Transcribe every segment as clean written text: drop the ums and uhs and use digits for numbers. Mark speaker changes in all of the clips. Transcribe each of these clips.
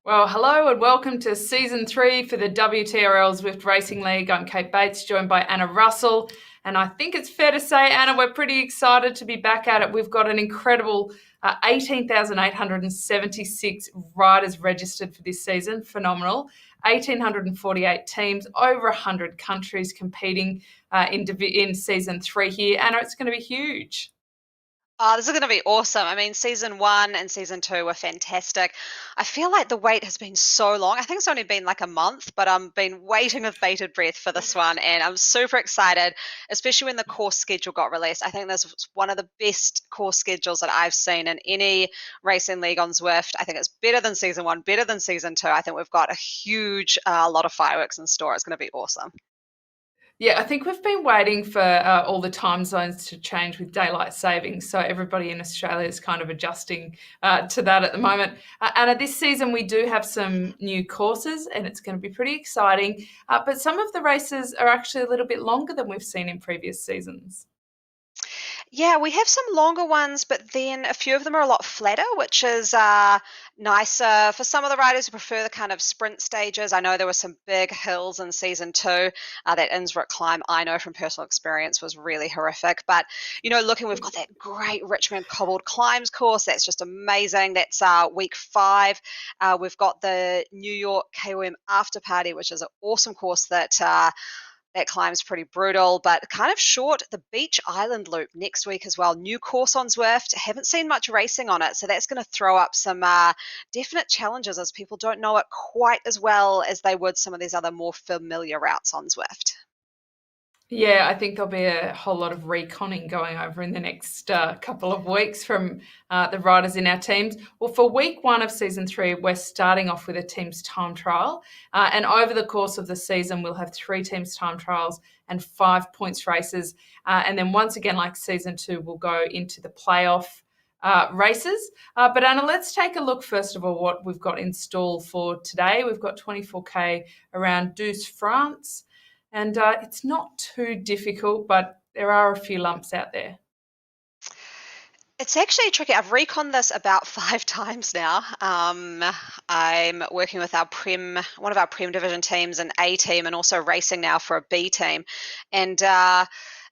Speaker 1: Well, hello and welcome to season 3 for the WTRL Zwift Racing League. I'm Kate Bates, joined by Anna Russell. And I think it's fair to say, Anna, we're pretty excited to be back at it. We've got an incredible 18,876 riders registered for this season. Phenomenal. 1,848 teams, over 100 countries competing in season 3 here. Anna, it's going to be huge.
Speaker 2: Oh, this is going to be awesome. I mean, season 1 and season 2 were fantastic. I feel like the wait has been so long. I think it's only been like a month, but I've been waiting with bated breath for this one, and I'm super excited, especially when the course schedule got released. I think this was one of the best course schedules that I've seen in any racing league on Zwift. I think it's better than season 1, better than season 2. I think we've got a huge lot of fireworks in store. It's going to be awesome.
Speaker 1: Yeah, I think we've been waiting for all the time zones to change with daylight savings. So everybody in Australia is kind of adjusting to that at the moment. And this season, we do have some new courses and it's going to be pretty exciting. But some of the races are actually a little bit longer than we've seen in previous seasons.
Speaker 2: Yeah, we have some longer ones, but then a few of them are a lot flatter, which is nicer for some of the riders who prefer the kind of sprint stages. I know there were some big hills in season 2. That Innsbruck climb, I know from personal experience, was really horrific. But, looking, we've got that great Richmond cobbled climbs course. That's just amazing. That's week 5. We've got the New York KOM after party, which is an awesome course that climb's pretty brutal, but kind of short. The Beach Island Loop next week as well. New course on Zwift. Haven't seen much racing on it, so that's going to throw up some definite challenges as people don't know it quite as well as they would some of these other more familiar routes on Zwift.
Speaker 1: Yeah, I think there'll be a whole lot of reconning going over in the next couple of weeks from the riders in our teams. Well, for week 1 of season 3, we're starting off with a team's time trial. And over the course of the season, we'll have 3 teams' time trials and 5 points races. And then once again, like season 2, we'll go into the playoff races. But Anna, let's take a look first of all what we've got in store for today. We've got 24K around Douce, France. And it's not too difficult, but there are a few lumps out there.
Speaker 2: It's actually tricky. I've reconned this about 5 times now. I'm working with one of our Prem division teams, an A team, and also racing now for a B team. And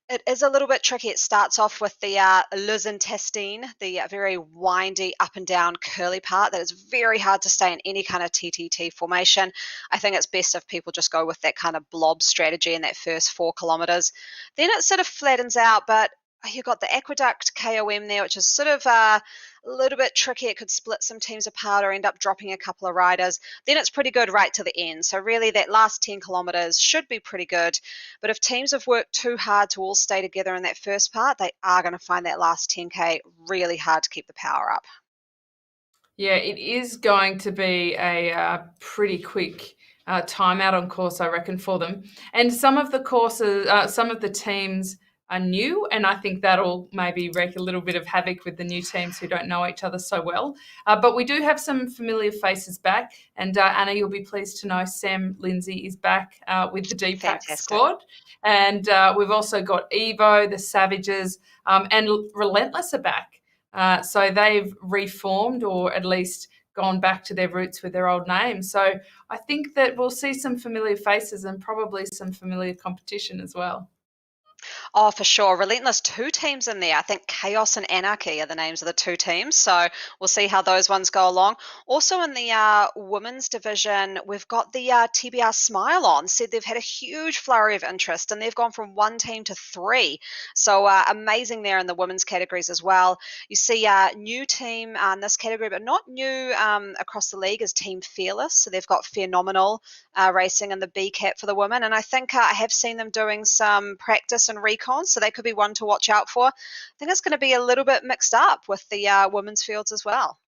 Speaker 2: it is a little bit tricky. It starts off with the Luzentestine, the very windy up and down curly part that is very hard to stay in any kind of TTT formation. I think it's best if people just go with that kind of blob strategy in that first 4 kilometers. Then it sort of flattens out, but you've got the Aqueduct KOM there, which is sort of a little bit tricky. It could split some teams apart or end up dropping a couple of riders. Then it's pretty good right to the end. So really that last 10 kilometres should be pretty good. But if teams have worked too hard to all stay together in that first part, they are going to find that last 10K really hard to keep the power up.
Speaker 1: Yeah, it is going to be a pretty quick timeout on course, I reckon, for them. And some of the courses, some of the teams are new, and I think that'll maybe wreak a little bit of havoc with the new teams who don't know each other so well. But we do have some familiar faces back, and Anna, you'll be pleased to know Sam Lindsay is back with the D-Pack
Speaker 2: Fantastic.
Speaker 1: squad. And we've also got Evo, the Savages, and Relentless are back. So they've reformed or at least gone back to their roots with their old name. So I think that we'll see some familiar faces and probably some familiar competition as well.
Speaker 2: Oh, for sure. Relentless, 2 teams in there. I think Chaos and Anarchy are the names of the 2 teams. So we'll see how those ones go along. Also in the women's division, we've got the TBR Smile on. Said they've had a huge flurry of interest and they've gone from 1 team to 3. So amazing there in the women's categories as well. You see a new team in this category, but not new across the league, is Team Fearless. So they've got Phenomenal racing in the B cap for the women. And I think I have seen them doing some practice and recon, so they could be one to watch out for. I think it's going to be a little bit mixed up with the women's fields as well.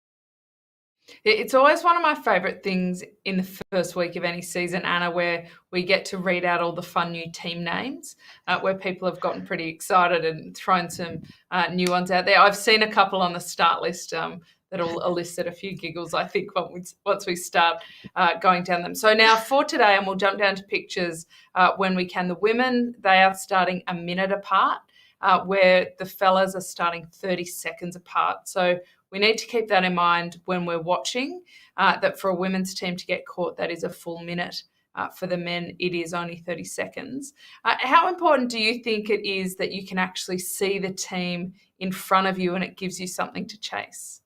Speaker 1: It's always one of my favourite things in the first week of any season, Anna, where we get to read out all the fun new team names, where people have gotten pretty excited and thrown some new ones out there. I've seen a couple on the start list that'll elicit a few giggles, I think, once we start going down them. So now for today, and we'll jump down to pictures when we can. The women, they are starting a minute apart. where the fellas are starting 30 seconds apart. So we need to keep that in mind when we're watching, that for a women's team to get caught, that is a full minute. For the men, it is only 30 seconds. How important do you think it is that you can actually see the team in front of you and it gives you something to chase?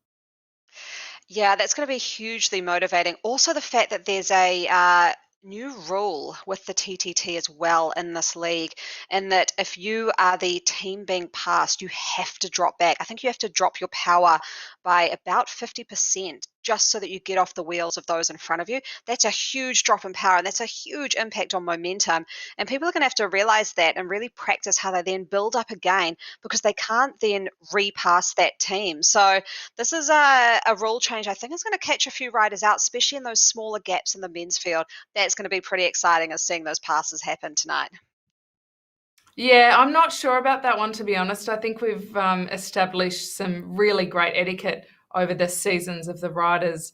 Speaker 2: Yeah, that's going to be hugely motivating. Also, the fact that there's a new rule with the TTT as well in this league, and that if you are the team being passed, you have to drop back. I think you have to drop your power by about 50% just so that you get off the wheels of those in front of you. That's a huge drop in power, and that's a huge impact on momentum. And people are going to have to realize that and really practice how they then build up again, because they can't then repass that team. So this is a rule change I think is going to catch a few riders out, especially in those smaller gaps in the men's field. That's going to be pretty exciting, as seeing those passes happen tonight.
Speaker 1: Yeah, I'm not sure about that one, to be honest. I think we've established some really great etiquette over the seasons of the riders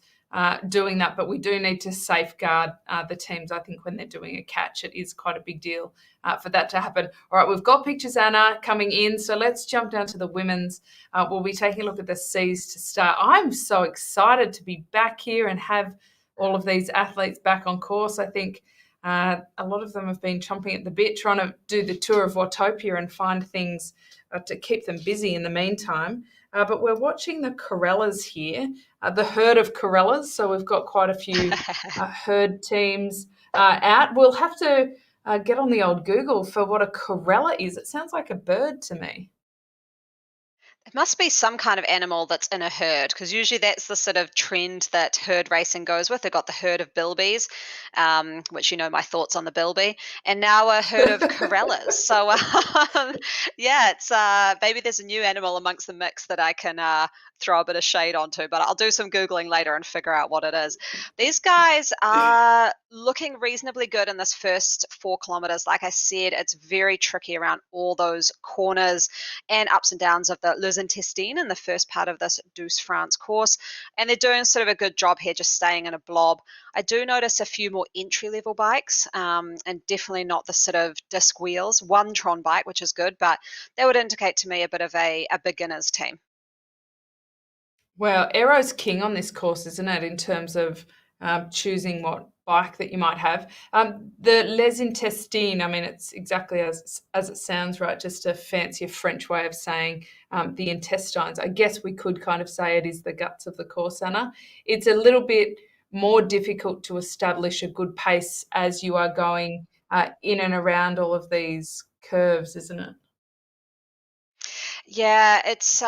Speaker 1: doing that, but we do need to safeguard the teams. I think when they're doing a catch, it is quite a big deal for that to happen. All right, we've got pictures, Anna, coming in, so let's jump down to the women's. We'll be taking a look at the C's to start. I'm so excited to be back here and have all of these athletes back on course. I think a lot of them have been chomping at the bit, trying to do the tour of Watopia and find things to keep them busy in the meantime. But we're watching the Corellas here, the herd of Corellas. So we've got quite a few herd teams out. We'll have to get on the old Google for what a Corella is. It sounds like a bird to me.
Speaker 2: It must be some kind of animal that's in a herd, because usually that's the sort of trend that herd racing goes with. They've got the herd of bilbies, which you know my thoughts on the bilby, and now a herd of corellas. So yeah, it's maybe there's a new animal amongst the mix that I can throw a bit of shade onto, but I'll do some googling later and figure out what it is. These guys are looking reasonably good in this first 4 kilometers. Like I said, it's very tricky around all those corners and ups and downs of the Les Intestines in the first part of this Douce France course. And they're doing sort of a good job here, just staying in a blob. I do notice a few more entry-level bikes, and definitely not the sort of disc wheels. One Tron bike, which is good, but that would indicate to me a bit of a beginner's team.
Speaker 1: Well, aero's king on this course, isn't it, in terms of choosing what bike that you might have. The Les Intestines, I mean, it's exactly as it sounds, right? Just a fancier French way of saying the intestines. I guess we could kind of say it is the guts of the course, Anna. It's a little bit more difficult to establish a good pace as you are going in and around all of these curves, isn't it?
Speaker 2: Yeah, it's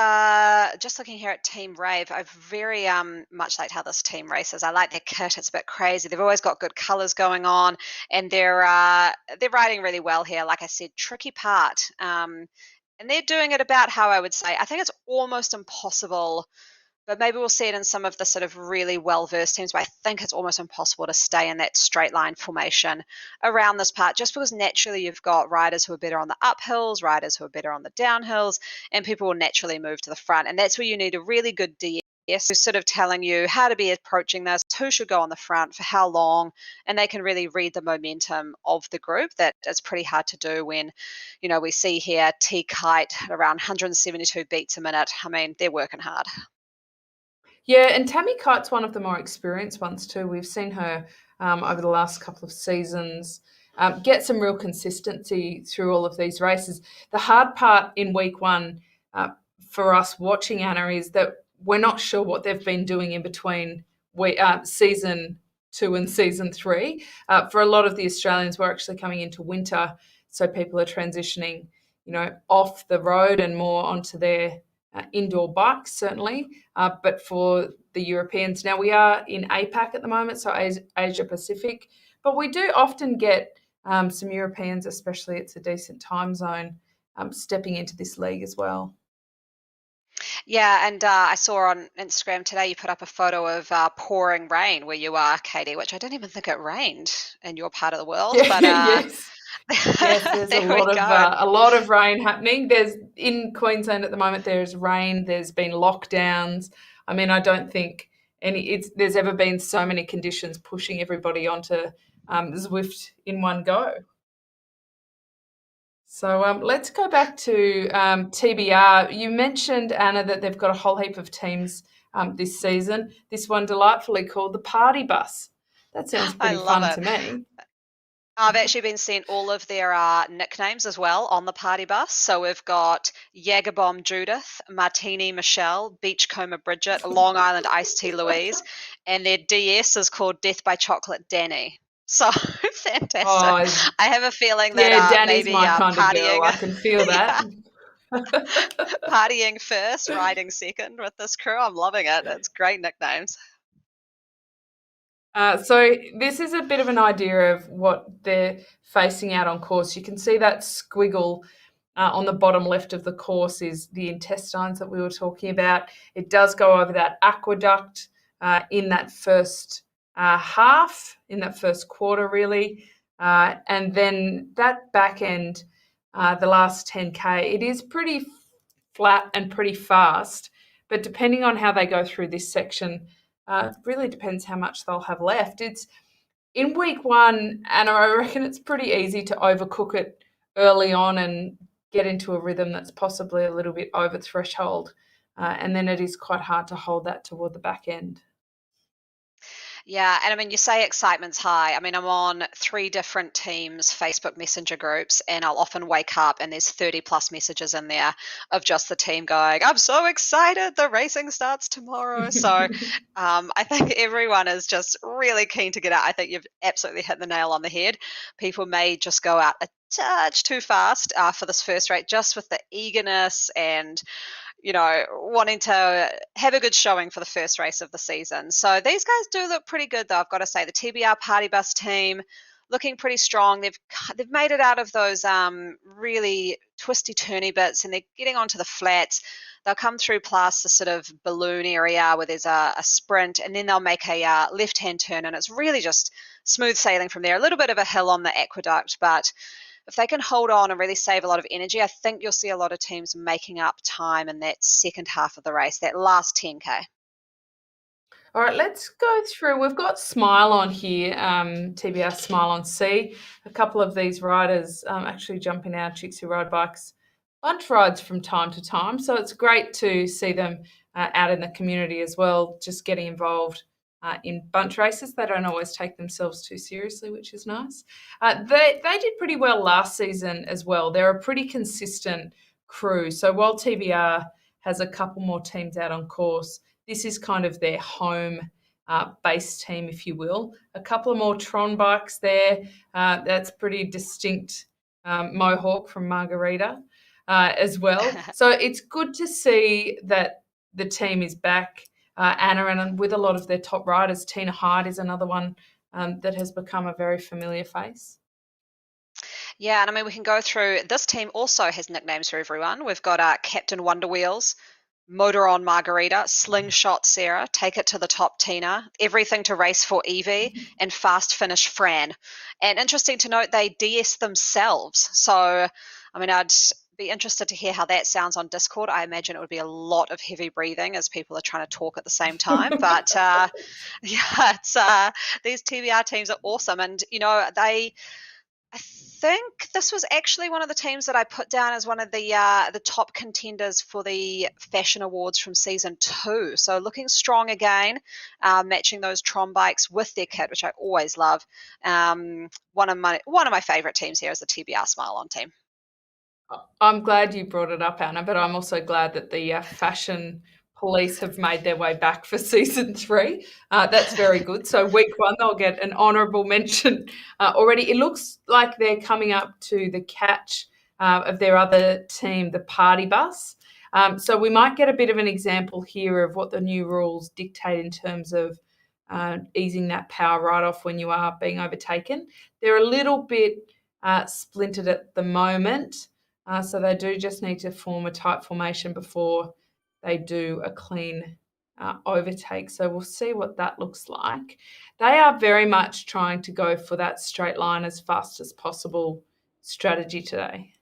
Speaker 2: just looking here at Team Rave. I very much liked how this team races. I like their kit. It's a bit crazy. They've always got good colours going on, and they're riding really well here. Like I said, tricky part, and they're doing it about how I would say. I think it's almost impossible, but maybe we'll see it in some of the sort of really well-versed teams. But I think it's almost impossible to stay in that straight line formation around this part, just because naturally you've got riders who are better on the uphills, riders who are better on the downhills, and people will naturally move to the front. And that's where you need a really good DS who's sort of telling you how to be approaching this, who should go on the front, for how long, and they can really read the momentum of the group. That it's pretty hard to do when, we see here T Kite around 172 beats a minute. I mean, they're working hard.
Speaker 1: Yeah, and Tammy Kite's one of the more experienced ones too. We've seen her over the last couple of seasons get some real consistency through all of these races. The hard part in week one uh, for us watching Anna is that we're not sure what they've been doing in between season two and season three. For a lot of the Australians, we're actually coming into winter, so people are transitioning, off the road and more onto their indoor bikes, certainly. But for the Europeans, now we are in APAC at the moment, so Asia Pacific, but we do often get some Europeans, especially it's a decent time zone, stepping into this league as well.
Speaker 2: Yeah, and I saw on Instagram today you put up a photo of pouring rain where you are, Katie, which I don't even think it rained in your part of the world,
Speaker 1: Yeah,
Speaker 2: but
Speaker 1: yes. Yes, there's
Speaker 2: there we go.
Speaker 1: a lot of rain happening. There's in Queensland at the moment. There's rain. There's been lockdowns. I mean, I don't think there's ever been so many conditions pushing everybody onto Zwift in one go. So let's go back to TBR. You mentioned, Anna, that they've got a whole heap of teams this season. This one delightfully called the Party Bus. That sounds
Speaker 2: I
Speaker 1: pretty
Speaker 2: love
Speaker 1: fun
Speaker 2: it.
Speaker 1: to me.
Speaker 2: I've actually been sent all of their nicknames as well on the party bus. So we've got Jägerbomb Judith, Martini Michelle, Beachcomber Bridget, Long Island Iced Tea Louise, and their DS is called Death by Chocolate Danny. So fantastic.
Speaker 1: Oh,
Speaker 2: I have a feeling that
Speaker 1: yeah, Danny's
Speaker 2: maybe
Speaker 1: my kind of girl.
Speaker 2: partying,
Speaker 1: I can feel that.
Speaker 2: yeah, partying first, riding second with this crew. I'm loving it. It's great nicknames.
Speaker 1: So this is a bit of an idea of what they're facing out on course. You can see that squiggle on the bottom left of the course is the intestines that we were talking about. It does go over that aqueduct in that first half, in that first quarter, really. And then that back end, the last 10K, it is pretty flat and pretty fast. But depending on how they go through this section, it really depends how much they'll have left. It's in week one, and I reckon it's pretty easy to overcook it early on and get into a rhythm that's possibly a little bit over threshold. And then it is quite hard to hold that toward the back end.
Speaker 2: Yeah, and I mean, you say excitement's high. I mean, I'm on 3 different teams' Facebook Messenger groups, and I'll often wake up and there's 30 plus messages in there of just the team going, I'm so excited, the racing starts tomorrow. So I think everyone is just really keen to get out. I think you've absolutely hit the nail on the head. People may just go out a touch too fast for this first race, just with the eagerness and wanting to have a good showing for the first race of the season. So these guys do look pretty good, though. I've got to say, the TBR Party Bus team looking pretty strong. They've made it out of those really twisty turny bits, and they're getting onto the flats. They'll come through past the sort of balloon area where there's a sprint, and then they'll make a left-hand turn, and it's really just smooth sailing from there. A little bit of a hill on the aqueduct, but if they can hold on and really save a lot of energy, I think you'll see a lot of teams making up time in that second half of the race, that last 10K.
Speaker 1: All right, let's go through. We've got Smile on here, TBR Smile on C. A couple of these riders actually jump in our Chicks Who Ride Bikes bunch rides from time to time. So it's great to see them out in the community as well, just getting involved in bunch races. They don't always take themselves too seriously, which is nice. They did pretty well last season as well. They're a pretty consistent crew. So while TBR has a couple more teams out on course, this is kind of their home base team, if you will. A couple of more Tron bikes there. That's pretty distinct Mohawk from Margarita as well. So it's good to see that the team is back. Anna, and with a lot of their top riders, Tina Hyde is another one that has become a very familiar face.
Speaker 2: Yeah, and I mean, we can go through. This team also has nicknames for everyone. We've got Captain Wonder Wheels, Motor on Margarita, Slingshot Sarah, Take It to the Top Tina, Everything to Race for Evie, and Fast Finish Fran. And interesting to note, they DS themselves. So, I mean, I'd be interested to hear how that sounds on Discord. I imagine it would be a lot of heavy breathing as people are trying to talk at the same time. But yeah, these TBR teams are awesome. And, I think this was actually one of the teams that I put down as one of the top contenders for the Fashion Awards from season 2. So looking strong again, matching those Tron bikes with their kit, which I always love. One of my favorite teams here is the TBR Smile On team.
Speaker 1: I'm glad you brought it up, Anna, but I'm also glad that the fashion police have made their way back for season 3. That's very good. So week 1, they'll get an honourable mention already. It looks like they're coming up to the catch of their other team, the Party Bus. So we might get a bit of an example here of what the new rules dictate in terms of easing that power right off when you are being overtaken. They're a little bit splintered at the moment. So they do just need to form a tight formation before they do a clean overtake. So we'll see what that looks like. They are very much trying to go for that straight line as fast as possible strategy today.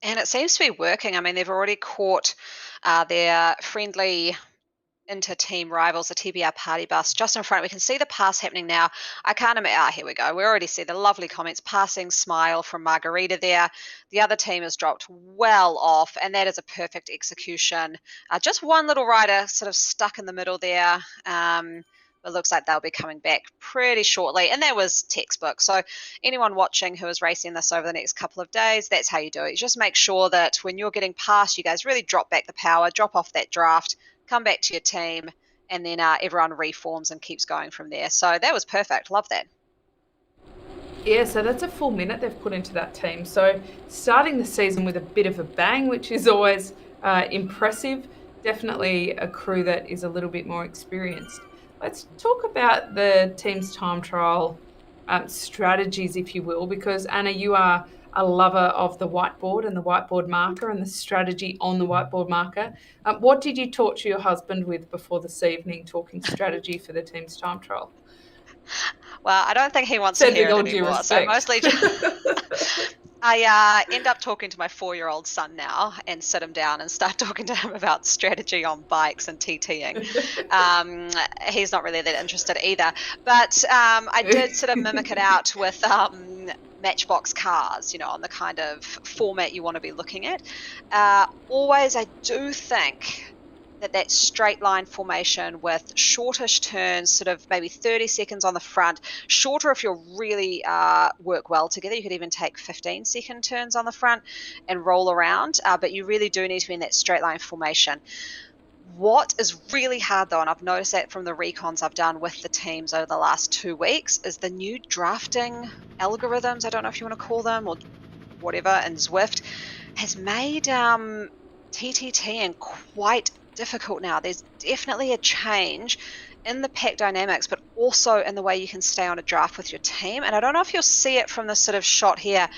Speaker 2: And it seems to be working. I mean, they've already caught their friendly into team rivals, the TBR party bus just in front. We can see the pass happening now. I can't imagine. Here we go. We already see the lovely comments. Passing smile from Margarita there. The other team has dropped well off, and that is a perfect execution. Just one little rider sort of stuck in the middle there. It looks like they'll be coming back pretty shortly, and that was textbook. So anyone watching who is racing this over the next couple of days, that's how you do it. You just make sure that when you're getting past, you guys really drop back the power, drop off that draft, come back to your team, and then everyone reforms and keeps going from there. So that was perfect. Love that.
Speaker 1: Yeah, so that's a full minute they've put into that team. So starting the season with a bit of a bang, which is always impressive. Definitely a crew that is a little bit more experienced. Let's talk about the team's time trial strategies, if you will, because Anna, you are a lover of the whiteboard and the whiteboard marker and the strategy on the whiteboard marker. What did you torture your husband with before this evening, talking strategy for the team's time trial?
Speaker 2: Well, I don't think he wants
Speaker 1: Said
Speaker 2: to hear
Speaker 1: with
Speaker 2: it
Speaker 1: all due
Speaker 2: anymore. So
Speaker 1: respect.
Speaker 2: mostly I end up talking to my 4-year-old son now and sit him down and start talking to him about strategy on bikes and TTing. He's not really that interested either. But I did sort of mimic it out with Matchbox cars, on the kind of format you want to be looking at. Always, I do think that straight line formation with shortish turns, sort of maybe 30 seconds on the front, shorter if you really work well together. You could even take 15-second turns on the front and roll around, but you really do need to be in that straight line formation. What is really hard though, and I've noticed that from the recons I've done with the teams over the last 2 weeks, is the new drafting algorithms, I don't know if you want to call them, or whatever, in Zwift, has made TTTing quite difficult now. There's definitely a change in the pack dynamics, but also in the way you can stay on a draft with your team. And I don't know if you'll see it from this sort of shot here,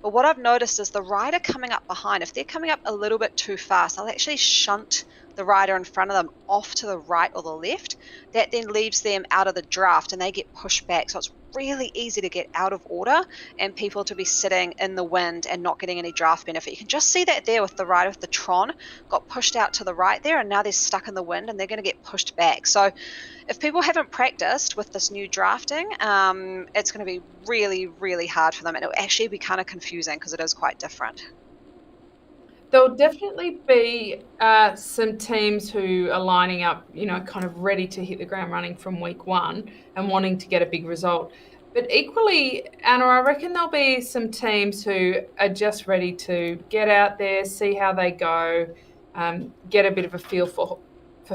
Speaker 2: but what I've noticed is the rider coming up behind, if they're coming up a little bit too fast, they'll actually shunt the rider in front of them off to the right or the left. That then leaves them out of the draft and they get pushed back. So it's really easy to get out of order and people to be sitting in the wind and not getting any draft benefit. You can just see that there with the rider with the Tron, got pushed out to the right there, and now they're stuck in the wind and they're going to get pushed back. So if people haven't practiced with this new drafting, it's going to be really, really hard for them, and it'll actually be kind of confusing because it is quite different.
Speaker 1: There'll definitely be some teams who are lining up, kind of ready to hit the ground running from week one and wanting to get a big result. But equally, Anna, I reckon there'll be some teams who are just ready to get out there, see how they go, get a bit of a feel for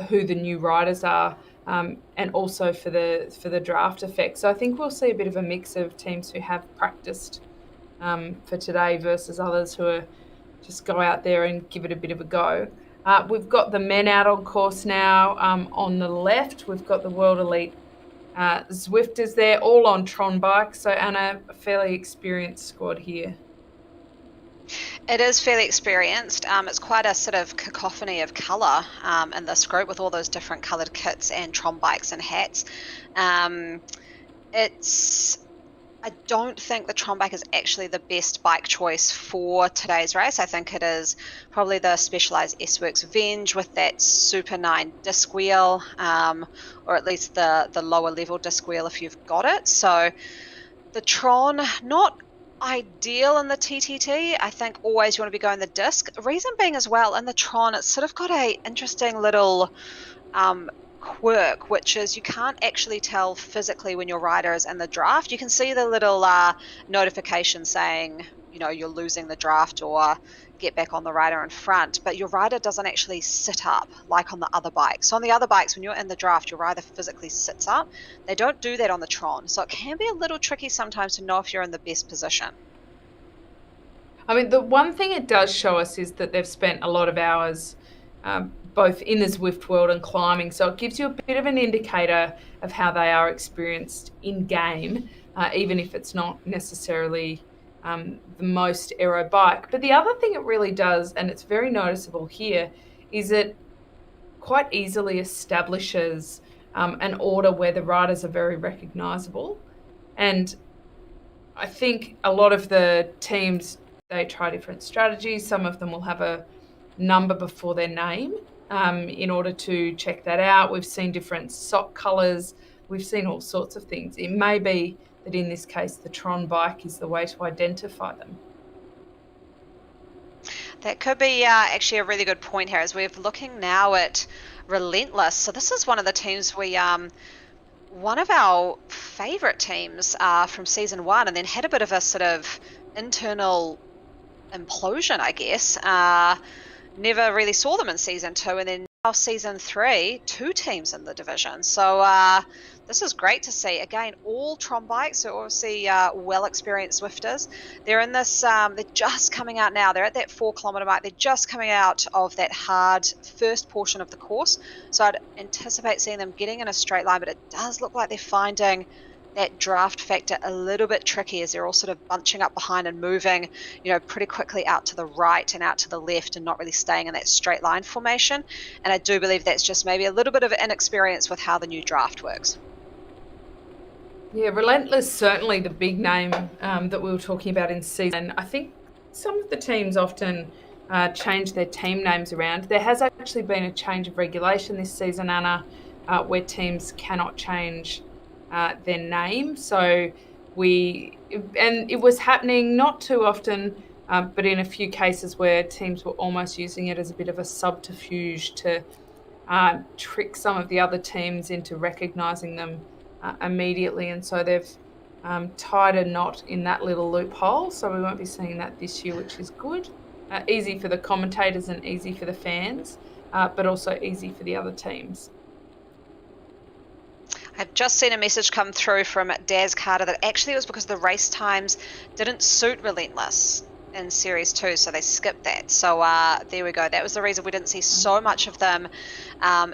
Speaker 1: who the new riders are, and also for the draft effect. So I think we'll see a bit of a mix of teams who have practiced for today versus others who are just go out there and give it a bit of a go. We've got the men out on course now. On the left, we've got the World Elite Zwifters there, all on Tron bikes. So, Anna, a fairly experienced squad here.
Speaker 2: It is fairly experienced. It's quite a sort of cacophony of colour in this group with all those different coloured kits and Tron bikes and hats. I don't think the Tron bike is actually the best bike choice for today's race. I think it is probably the Specialized S-Works Venge with that Super 9 disc wheel, or at least the lower level disc wheel if you've got it. So the Tron, not ideal in the TTT. I think always you want to be going the disc. Reason being as well, in the Tron, it's sort of got a interesting little quirk, which is you can't actually tell physically when your rider is in the draft. You can see the little notification saying, you're losing the draft or get back on the rider in front, but your rider doesn't actually sit up like on the other bikes. So on the other bikes, when you're in the draft, your rider physically sits up. They don't do that on the Tron. So it can be a little tricky sometimes to know if you're in the best position.
Speaker 1: I mean, the one thing it does show us is that they've spent a lot of hours both in the Zwift world and climbing. So it gives you a bit of an indicator of how they are experienced in game, even if it's not necessarily the most aero bike. But the other thing it really does, and it's very noticeable here, is it quite easily establishes an order where the riders are very recognisable. And I think a lot of the teams, they try different strategies. Some of them will have a number before their name. in order to check that out. We've seen different sock colours. We've seen all sorts of things. It may be that in this case, the Tron bike is the way to identify them.
Speaker 2: That could be actually a really good point here, as we're looking now at Relentless. So this is one of the teams one of our favourite teams from season 1, and then had a bit of a sort of internal implosion, I guess. Never really saw them in season 2, and then now season 3, 2 teams in the division. So this is great to see. Again, all Tron bikes, so obviously well-experienced Zwifters. They're in this, they're just coming out now. They're at that 4-kilometre mark. They're just coming out of that hard first portion of the course. So I'd anticipate seeing them getting in a straight line, but it does look like they're finding that draft factor a little bit tricky, as they're all sort of bunching up behind and moving, pretty quickly out to the right and out to the left, and not really staying in that straight line formation. And I do believe that's just maybe a little bit of inexperience with how the new draft works.
Speaker 1: Yeah, Relentless, certainly the big name that we were talking about in season. I think some of the teams often change their team names around. There has actually been a change of regulation this season, Anna, where teams cannot change their name. So it was happening not too often, but in a few cases where teams were almost using it as a bit of a subterfuge to trick some of the other teams into recognising them immediately. And so they've tied a knot in that little loophole. So we won't be seeing that this year, which is good. Easy for the commentators and easy for the fans, but also easy for the other teams.
Speaker 2: I've just seen a message come through from Daz Carter that actually it was because the race times didn't suit Relentless in Series 2, so they skipped that. So there we go. That was the reason we didn't see so much of them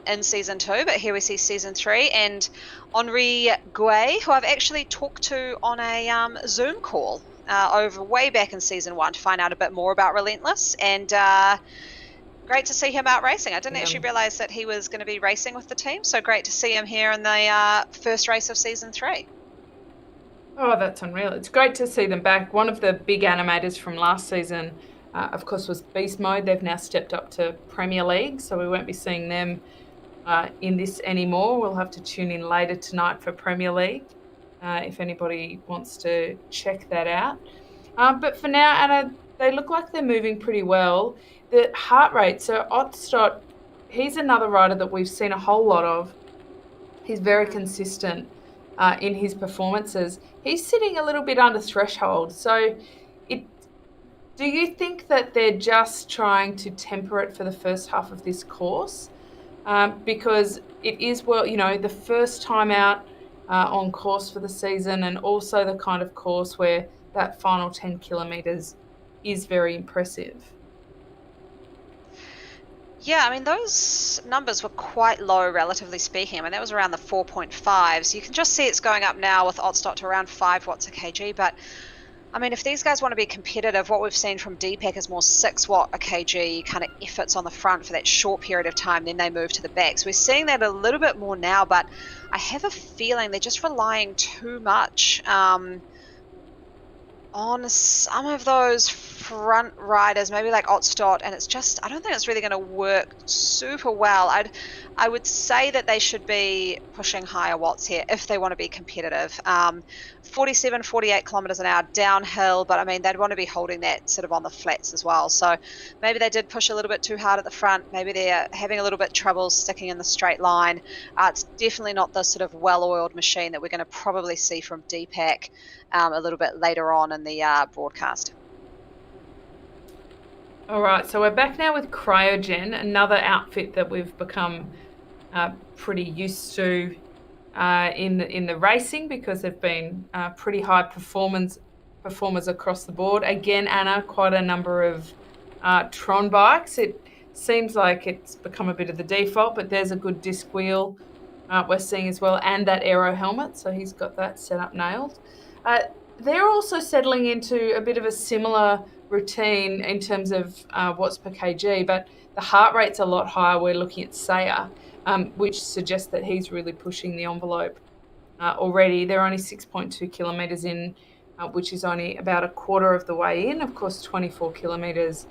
Speaker 2: in Season 2, but here we see Season 3. And Henri Gouet, who I've actually talked to on a Zoom call over way back in Season 1 to find out a bit more about Relentless, and great to see him out racing. I didn't actually realise that he was going to be racing with the team, so great to see him here in the first race of Season 3.
Speaker 1: Oh, that's unreal. It's great to see them back. One of the big animators from last season, of course, was Beast Mode. They've now stepped up to Premier League, so we won't be seeing them in this anymore. We'll have to tune in later tonight for Premier League if anybody wants to check that out. But for now, Anna, they look like they're moving pretty well. The heart rate, so Ottstott, he's another rider that we've seen a whole lot of. He's very consistent in his performances. He's sitting a little bit under threshold. So do you think that they're just trying to temper it for the first half of this course? Because it is, the first time out on course for the season, and also the kind of course where that final 10 kilometres is very impressive.
Speaker 2: Yeah, I mean, those numbers were quite low, relatively speaking. I mean, that was around the 4.5. So you can just see it's going up now with Ottstott to around 5 watts a kg. But, I mean, if these guys want to be competitive, what we've seen from D-Pack is more 6 watt a kg kind of efforts on the front for that short period of time. Then they move to the back. So we're seeing that a little bit more now. But I have a feeling they're just relying too much on some of those front riders, maybe like Ottstott, and it's just, I don't think it's really going to work super well. I would say that they should be pushing higher watts here if they want to be competitive. 47, 48 kilometers an hour downhill, but I mean, they'd want to be holding that sort of on the flats as well. So maybe they did push a little bit too hard at the front. Maybe they're having a little bit trouble sticking in the straight line. It's definitely not the sort of well-oiled machine that we're going to probably see from D-Pack a little bit later on in the broadcast.
Speaker 1: All right, so we're back now with Cryogen, another outfit that we've become pretty used to in the racing, because they've been pretty high performers across the board. Again, Anna, quite a number of Tron bikes. It seems like it's become a bit of the default, but there's a good disc wheel we're seeing as well, and that aero helmet, so he's got that set up nailed. They're also settling into a bit of a similar routine in terms of watts per kg, but the heart rate's a lot higher. We're looking at Sayer, which suggests that he's really pushing the envelope already. They're only 6.2 kilometres in, which is only about a quarter of the way in. Of course, 24 kilometres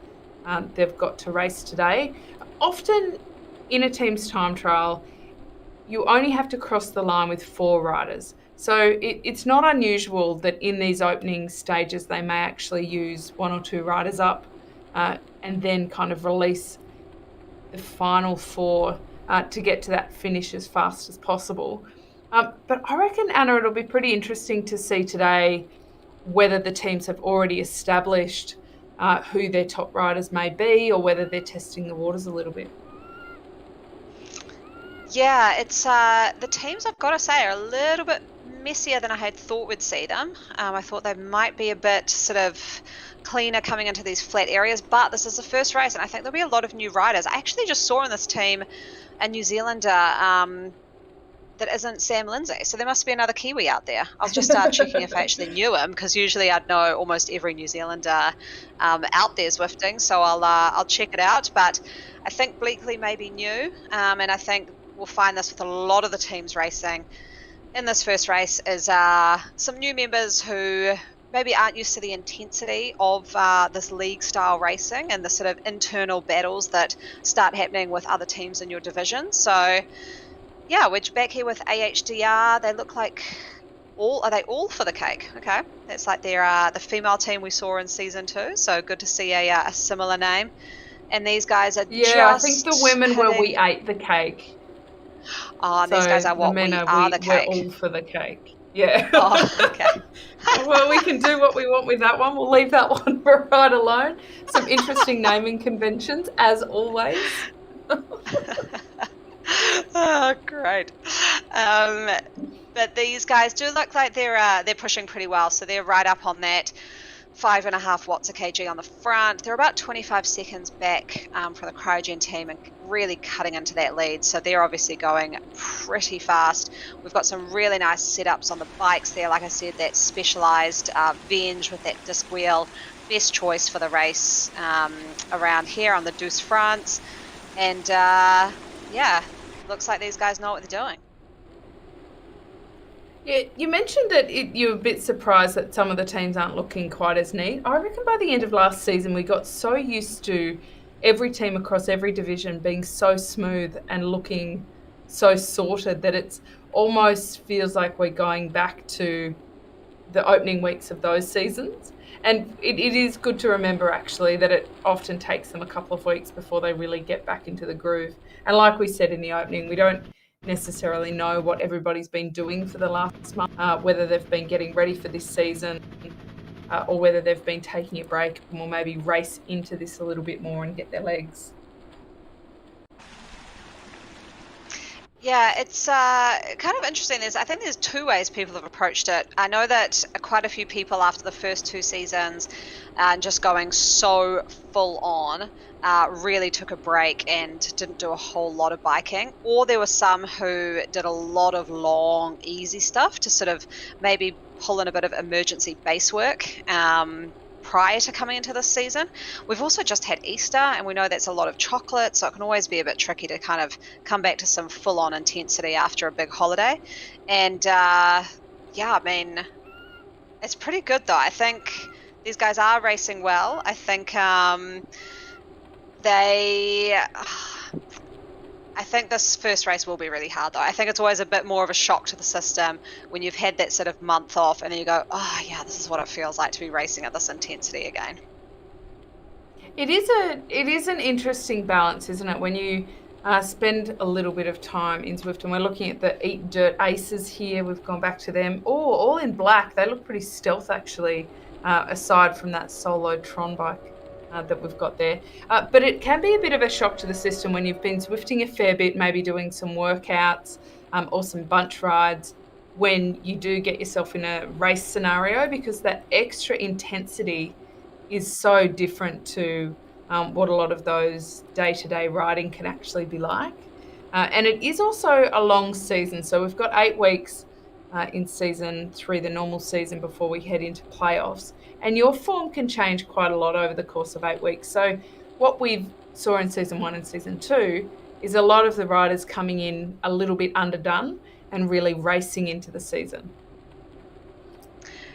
Speaker 1: they've got to race today. Often in a team's time trial, you only have to cross the line with 4 riders. So it's not unusual that in these opening stages they may actually use 1 or 2 riders up and then kind of release the final 4 to get to that finish as fast as possible. But I reckon, Anna, it'll be pretty interesting to see today whether the teams have already established who their top riders may be, or whether they're testing the waters a little bit.
Speaker 2: Yeah, it's the teams, I've got to say, are a little bit messier than I had thought we'd see them. I thought they might be a bit sort of cleaner coming into these flat areas, but this is the first race, and I think there'll be a lot of new riders. I actually just saw in this team a New Zealander that isn't Sam Lindsay, so there must be another Kiwi out there. I was just checking if I actually knew him, because usually I'd know almost every New Zealander out there Zwifting, so I'll check it out. But I think Bleakley may be new, and I think we'll find this with a lot of the teams racing in this first race is some new members who maybe aren't used to the intensity of this league style racing and the sort of internal battles that start happening with other teams in your division. So yeah, we're back here with AHDR. They look like are they all for the cake? Okay, that's like they're the female team we saw in season 2, so good to see a similar name. And these guys are
Speaker 1: I think the women were we ate the cake.
Speaker 2: Oh, and so these guys are what? We are the cake.
Speaker 1: We're all for the cake. Yeah.
Speaker 2: Oh, okay.
Speaker 1: Well, we can do what we want with that one. We'll leave that one right alone. Some interesting naming conventions, as always.
Speaker 2: Oh, great. But these guys do look like they're pushing pretty well. So they're right up on that 5.5 watts a kg on the front. They're about 25 seconds back from the Cryogen team and really cutting into that lead. So they're obviously going pretty fast. We've got some really nice setups on the bikes there. Like I said, that specialized Venge with that disc wheel. Best choice for the race around here on the Deuce fronts. And yeah, looks like these guys know what they're doing.
Speaker 1: Yeah, you mentioned that you're a bit surprised that some of the teams aren't looking quite as neat. I reckon by the end of last season, we got so used to every team across every division being so smooth and looking so sorted that it's almost feels like we're going back to the opening weeks of those seasons. And it is good to remember, actually, that it often takes them a couple of weeks before they really get back into the groove. And like we said in the opening, we don't necessarily know what everybody's been doing for the last month, whether they've been getting ready for this season or whether they've been taking a break and will maybe race into this a little bit more and get their legs.
Speaker 2: Yeah, it's kind of interesting. I think there's 2 ways people have approached it. I know that quite a few people after the first 2 seasons just going so full on really took a break and didn't do a whole lot of biking. Or there were some who did a lot of long, easy stuff to sort of maybe pull in a bit of emergency base work prior to coming into this season. We've also just had Easter, and we know that's a lot of chocolate, so it can always be a bit tricky to kind of come back to some full-on intensity after a big holiday. And yeah, I mean, it's pretty good though. I think these guys are racing well. I think I think this first race will be really hard though. I think it's always a bit more of a shock to the system when you've had that sort of month off and then you go, oh yeah, this is what it feels like to be racing at this intensity again.
Speaker 1: It is an interesting balance, isn't it? When you spend a little bit of time in Zwift, and we're looking at the Eat Dirt Aces here. We've gone back to them. All in black. They look pretty stealth actually, aside from that solo Tron bike that we've got there. But it can be a bit of a shock to the system when you've been Zwifting a fair bit, maybe doing some workouts or some bunch rides, when you do get yourself in a race scenario, because that extra intensity is so different to what a lot of those day-to-day riding can actually be like. And it is also a long season. So we've got 8 weeks in season 3, the normal season, before we head into playoffs. And your form can change quite a lot over the course of 8 weeks. So what we saw in season 1 and season 2 is a lot of the riders coming in a little bit underdone and really racing into the season.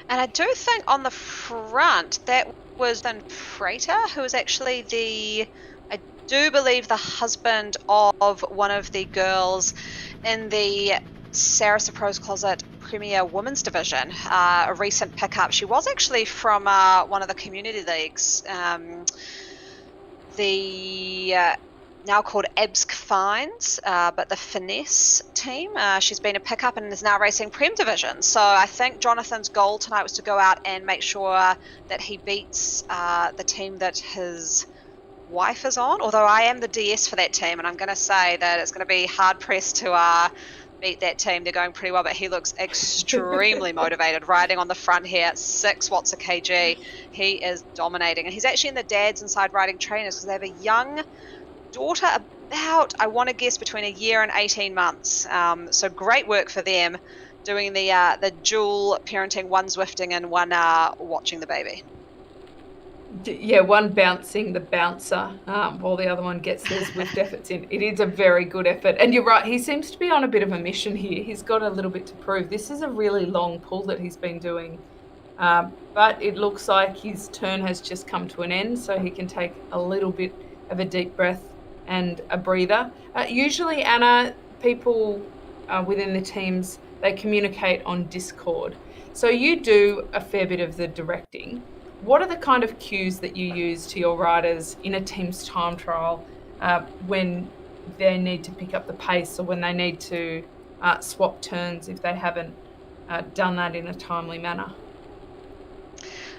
Speaker 2: And I do think on the front, that was then Freighter, who was actually do believe the husband of one of the girls in the Sarah Sapro's Closet Premier Women's Division, a recent pickup. She was actually from one of the community leagues, the now called EBSC Fines, but the Finesse team. She's been a pickup and is now racing Prem Division. So I think Jonathan's goal tonight was to go out and make sure that he beats the team that his wife is on, although I am the DS for that team, and I'm going to say that it's going to be hard pressed to beat that team. They're going pretty well, but he looks extremely motivated, riding on the front here, 6 watts a kg. He is dominating, and he's actually in the Dad's Inside Riding trainers because they have a young daughter about, I want to guess, between a year and 18 months. So great work for them doing the dual parenting, one Zwifting and one watching the baby.
Speaker 1: Yeah, one bouncing the bouncer while the other one gets their Zwift efforts in. It is a very good effort. And you're right, he seems to be on a bit of a mission here. He's got a little bit to prove. This is a really long pull that he's been doing. But it looks like his turn has just come to an end, so he can take a little bit of a deep breath and a breather. Usually, Anna, people within the teams, they communicate on Discord. So you do a fair bit of the directing. What are the kind of cues that you use to your riders in a team's time trial when they need to pick up the pace or when they need to swap turns if they haven't done that in a timely manner?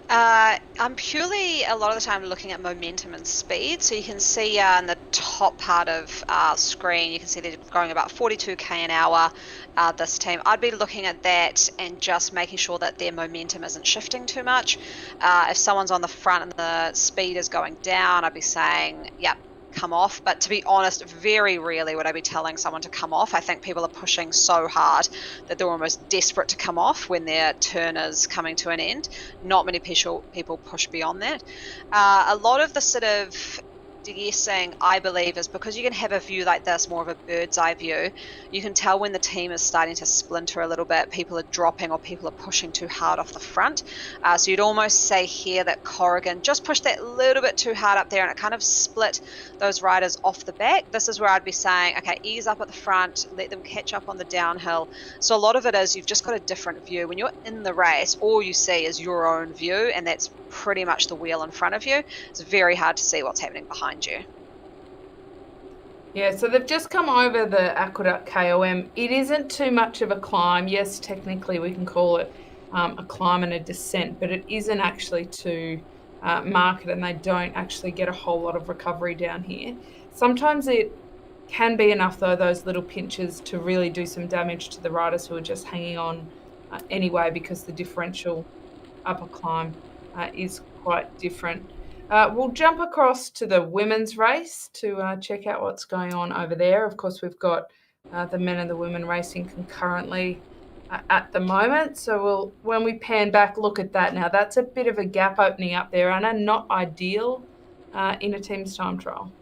Speaker 2: I'm purely a lot of the time looking at momentum and speed. So you can see in the top part of screen, you can see they're going about 42k an hour, this team. I'd be looking at that and just making sure that their momentum isn't shifting too much. If someone's on the front and the speed is going down, I'd be saying, yep, come off. But to be honest, very rarely would I be telling someone to come off. I think people are pushing so hard that they're almost desperate to come off when their turn is coming to an end. Not many people push beyond that. A lot of the sort of de-guessing, I believe, is because you can have a view like this, more of a bird's eye view. You can tell when the team is starting to splinter a little bit, people are dropping or people are pushing too hard off the front. So you'd almost say here that Corrigan just pushed that little bit too hard up there and it kind of split those riders off the back. This is where I'd be saying, okay, ease up at the front, let them catch up on the downhill. So a lot of it is you've just got a different view. When you're in the race, all you see is your own view, and that's pretty much the wheel in front of you. It's very hard to see what's happening behind you.
Speaker 1: Yeah, so they've just come over the Aqueduct KOM. It isn't too much of a climb. Yes, technically we can call it a climb and a descent, but it isn't actually to market, and they don't actually get a whole lot of recovery down here. Sometimes it can be enough, though, those little pinches to really do some damage to the riders who are just hanging on anyway, because the differential upper climb is quite different. We'll jump across to the women's race to check out what's going on over there. Of course, we've got the men and the women racing concurrently at the moment. So when we pan back, look at that now. That's a bit of a gap opening up there, Anna. Not ideal in a team's time trial.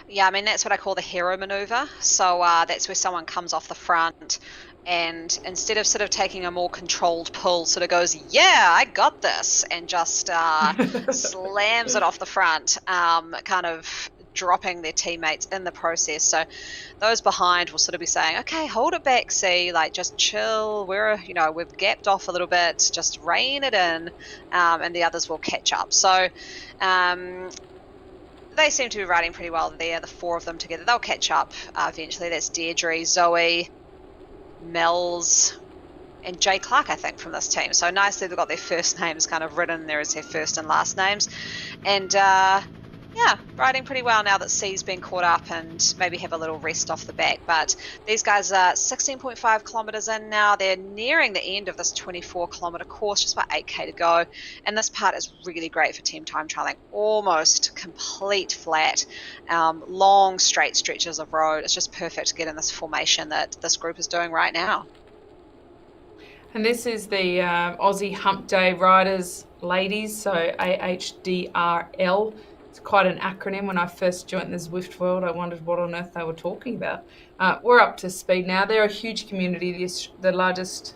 Speaker 2: Yeah, I mean, that's what I call the hero maneuver. So that's where someone comes off the front and instead of sort of taking a more controlled pull, sort of goes, yeah, I got this, and just slams it off the front, kind of dropping their teammates in the process. So those behind will sort of be saying, okay, hold it back, see, like, just chill, we've gapped off a little bit, just rein it in, and the others will catch up. So they seem to be riding pretty well there, the 4 of them together. They'll catch up eventually. That's Deirdre, Zoe, Mel's, and Jay Clark, I think, from this team. So nicely they've got their first names kind of written there as their first and last names. And yeah, riding pretty well now that C's been caught up and maybe have a little rest off the back. But these guys are 16.5 kilometres in now. They're nearing the end of this 24-kilometre course, just about 8k to go. And this part is really great for team time trialling. Almost complete flat, long straight stretches of road. It's just perfect to get in this formation that this group is doing right now.
Speaker 1: And this is the Aussie Hump Day Riders ladies, so AHDRL. It's quite an acronym. When I first joined the Zwift world, I wondered what on earth they were talking about. We're up to speed now. They're a huge community, the largest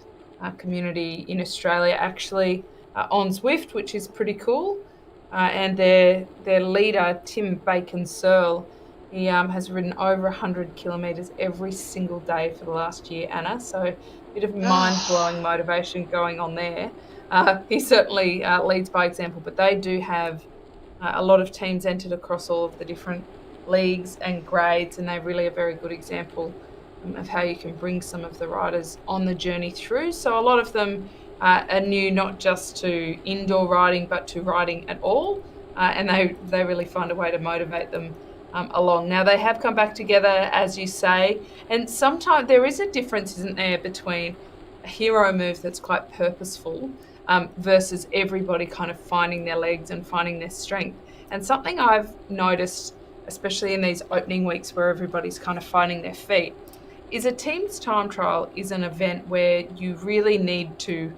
Speaker 1: community in Australia actually on Zwift, which is pretty cool. and their leader, Tim Bacon-Searle, he has ridden over 100 kilometres every single day for the last year, Anna. So a bit of mind-blowing motivation going on there. He certainly leads by example, but they do have a lot of teams entered across all of the different leagues and grades, and they're really a very good example of how you can bring some of the riders on the journey through. So a lot of them are new not just to indoor riding, but to riding at all, and they really find a way to motivate them along. Now they have come back together, as you say, and sometimes there is a difference, isn't there, between a hero move that's quite purposeful versus everybody kind of finding their legs and finding their strength. And something I've noticed, especially in these opening weeks where everybody's kind of finding their feet, is a team's time trial is an event where you really need to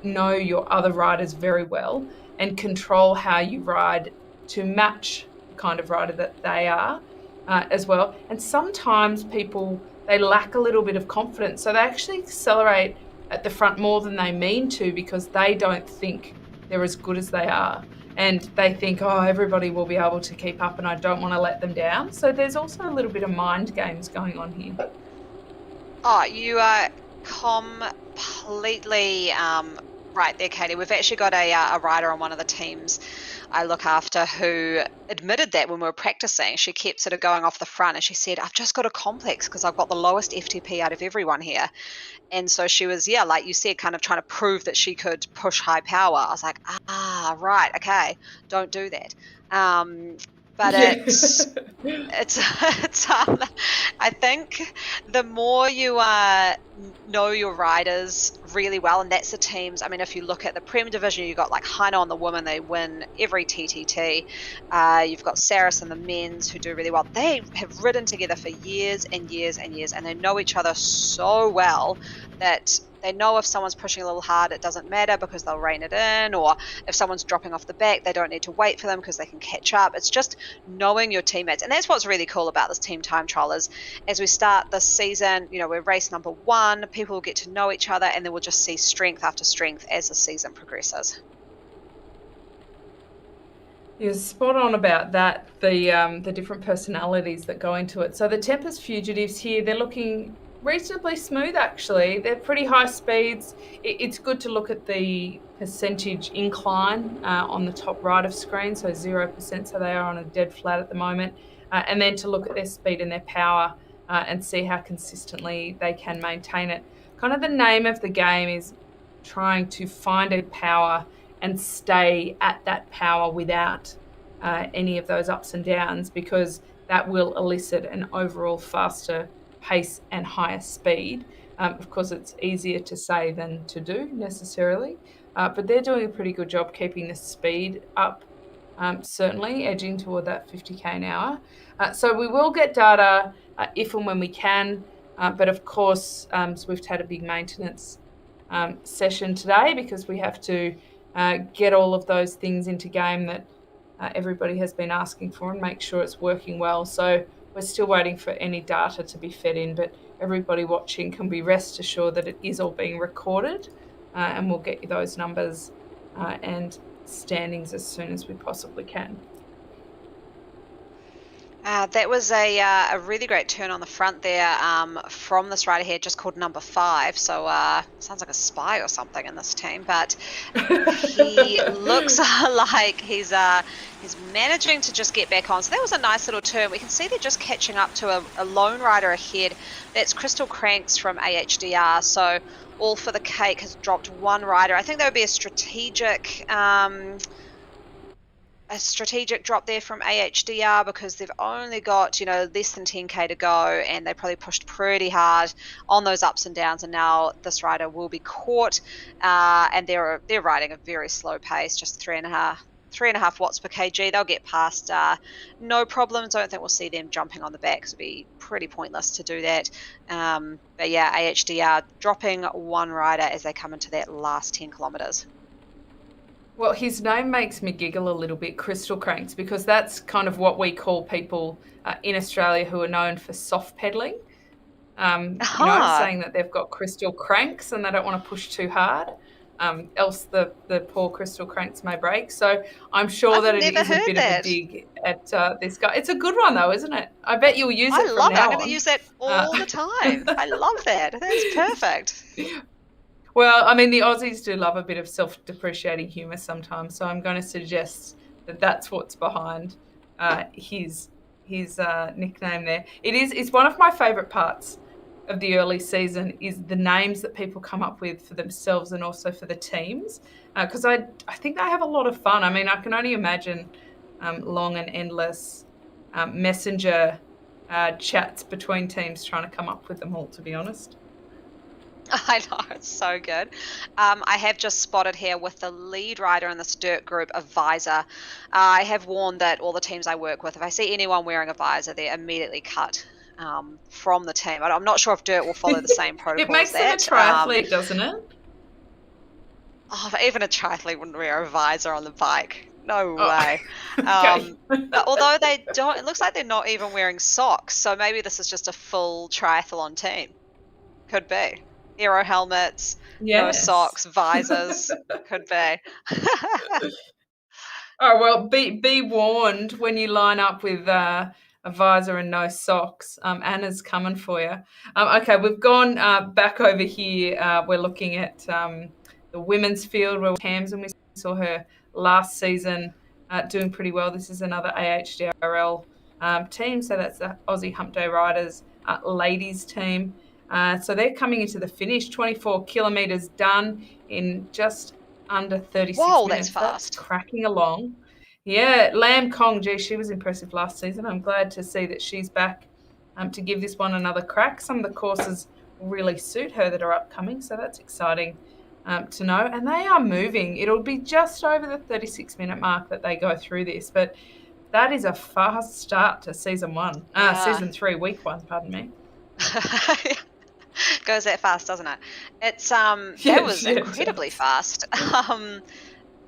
Speaker 1: know your other riders very well and control how you ride to match the kind of rider that they are as well. And sometimes people, they lack a little bit of confidence, so they actually accelerate at the front more than they mean to because they don't think they're as good as they are. And they think, oh, everybody will be able to keep up and I don't want to let them down. So there's also a little bit of mind games going on here.
Speaker 2: Oh, you are completely right there, Katie. We've actually got a rider on one of the teams I look after who admitted that when we were practicing. She kept sort of going off the front and she said, I've just got a complex because I've got the lowest FTP out of everyone here. And so she was, yeah, like you said, kind of trying to prove that she could push high power. I was like, right, okay, don't do that. But
Speaker 1: Yeah.
Speaker 2: it's I think the more you know your riders really well, and that's the teams. I mean, if you look at the Prem division, you've got like Heino on the women, they win every TTT. You've got Saris and the men's who do really well. They have ridden together for years and years and years, and they know each other so well that they know if someone's pushing a little hard, it doesn't matter because they'll rein it in, or if someone's dropping off the back, they don't need to wait for them because they can catch up. It's just knowing your teammates. And that's what's really cool about this team time trial is as we start this season, we're race number 1, people will get to know each other, and then we'll just see strength after strength as the season progresses.
Speaker 1: You're spot on about that, the different personalities that go into it. So the Tempest Fugitives here, they're looking reasonably smooth actually. They're pretty high speeds. It's good to look at the percentage incline on the top right of screen, so 0%, so they are on a dead flat at the moment. And then to look at their speed and their power and see how consistently they can maintain it. Kind of the name of the game is trying to find a power and stay at that power without any of those ups and downs, because that will elicit an overall faster pace and higher speed. Of course, it's easier to say than to do necessarily, but they're doing a pretty good job keeping the speed up, certainly edging toward that 50k an hour. So we will get data if and when we can, but of course, Zwift had a big maintenance session today because we have to get all of those things into game that everybody has been asking for and make sure it's working well. So we're still waiting for any data to be fed in, but everybody watching can be rest assured that it is all being recorded, and we'll get you those numbers and standings as soon as we possibly can.
Speaker 2: That was a really great turn on the front there from this rider here, just called number 5. So sounds like a spy or something in this team, but he looks like he's managing to just get back on. So that was a nice little turn. We can see they're just catching up to a lone rider ahead. That's Crystal Cranks from AHDR. So All for the Cake has dropped one rider. I think that would be a strategic drop there from AHDR because they've only got less than 10k to go, and they probably pushed pretty hard on those ups and downs, and now this rider will be caught, and they're riding a very slow pace, just 3.5 watts per kg. They'll get past no problem. Don't think we'll see them jumping on the back because it'd be pretty pointless to do that. But yeah, AHDR dropping one rider as they come into that last 10 kilometers.
Speaker 1: Well, his name makes me giggle a little bit, Crystal Cranks, because that's kind of what we call people in Australia who are known for soft pedaling. Saying that they've got crystal cranks and they don't want to push too hard. else the poor crystal cranks may break. So I'm sure
Speaker 2: I've
Speaker 1: that it
Speaker 2: never
Speaker 1: is a
Speaker 2: heard
Speaker 1: bit of a
Speaker 2: that.
Speaker 1: dig at this guy. It's a good one though, isn't it? I bet you'll use
Speaker 2: I
Speaker 1: it from
Speaker 2: love it. I'm
Speaker 1: now
Speaker 2: going to
Speaker 1: on.
Speaker 2: use that all the time. I love that. That's perfect.
Speaker 1: Well, I mean, the Aussies do love a bit of self-depreciating humour sometimes, so I'm going to suggest that that's what's behind his nickname there. It's one of my favourite parts of the early season is the names that people come up with for themselves and also for the teams, because I think they have a lot of fun. I mean, I can only imagine long and endless messenger chats between teams trying to come up with them all, to be honest.
Speaker 2: I know, it's so good. I have just spotted here with the lead rider in this dirt group, a visor. I have warned that all the teams I work with, if I see anyone wearing a visor, they're immediately cut from the team. I'm not sure if dirt will follow the same
Speaker 1: It
Speaker 2: protocol as
Speaker 1: makes them a
Speaker 2: that.
Speaker 1: triathlete, doesn't it?
Speaker 2: But even a triathlete wouldn't wear a visor on the bike. No
Speaker 1: Oh,
Speaker 2: way.
Speaker 1: okay.
Speaker 2: But although they don't, it looks like they're not even wearing socks. So maybe this is just a full triathlon team. Could be. Aero helmets, no
Speaker 1: Yes.
Speaker 2: socks, visors. Could be.
Speaker 1: Oh, well, be warned when you line up with a visor and no socks. Anna's coming for you. Okay, we've gone back over here. We're looking at the women's field where Hams, and we saw her last season doing pretty well. This is another AHDRL team, so that's the Aussie Hump Day Riders ladies team. So they're coming into the finish, 24 kilometres done in just under 36
Speaker 2: Whoa, that's
Speaker 1: minutes. That's
Speaker 2: fast.
Speaker 1: cracking along. Yeah, Lam Kong, gee, she was impressive last season. I'm glad to see that she's back to give this one another crack. Some of the courses will really suit her that are upcoming, so that's exciting to know. And they are moving. It'll be just over the 36-minute mark that they go through this, but that is a fast start to
Speaker 2: Yeah.
Speaker 1: season 3, week 1, pardon me.
Speaker 2: Goes that fast, doesn't it? It's that
Speaker 1: Yeah,
Speaker 2: was
Speaker 1: yeah, it
Speaker 2: incredibly
Speaker 1: does.
Speaker 2: fast.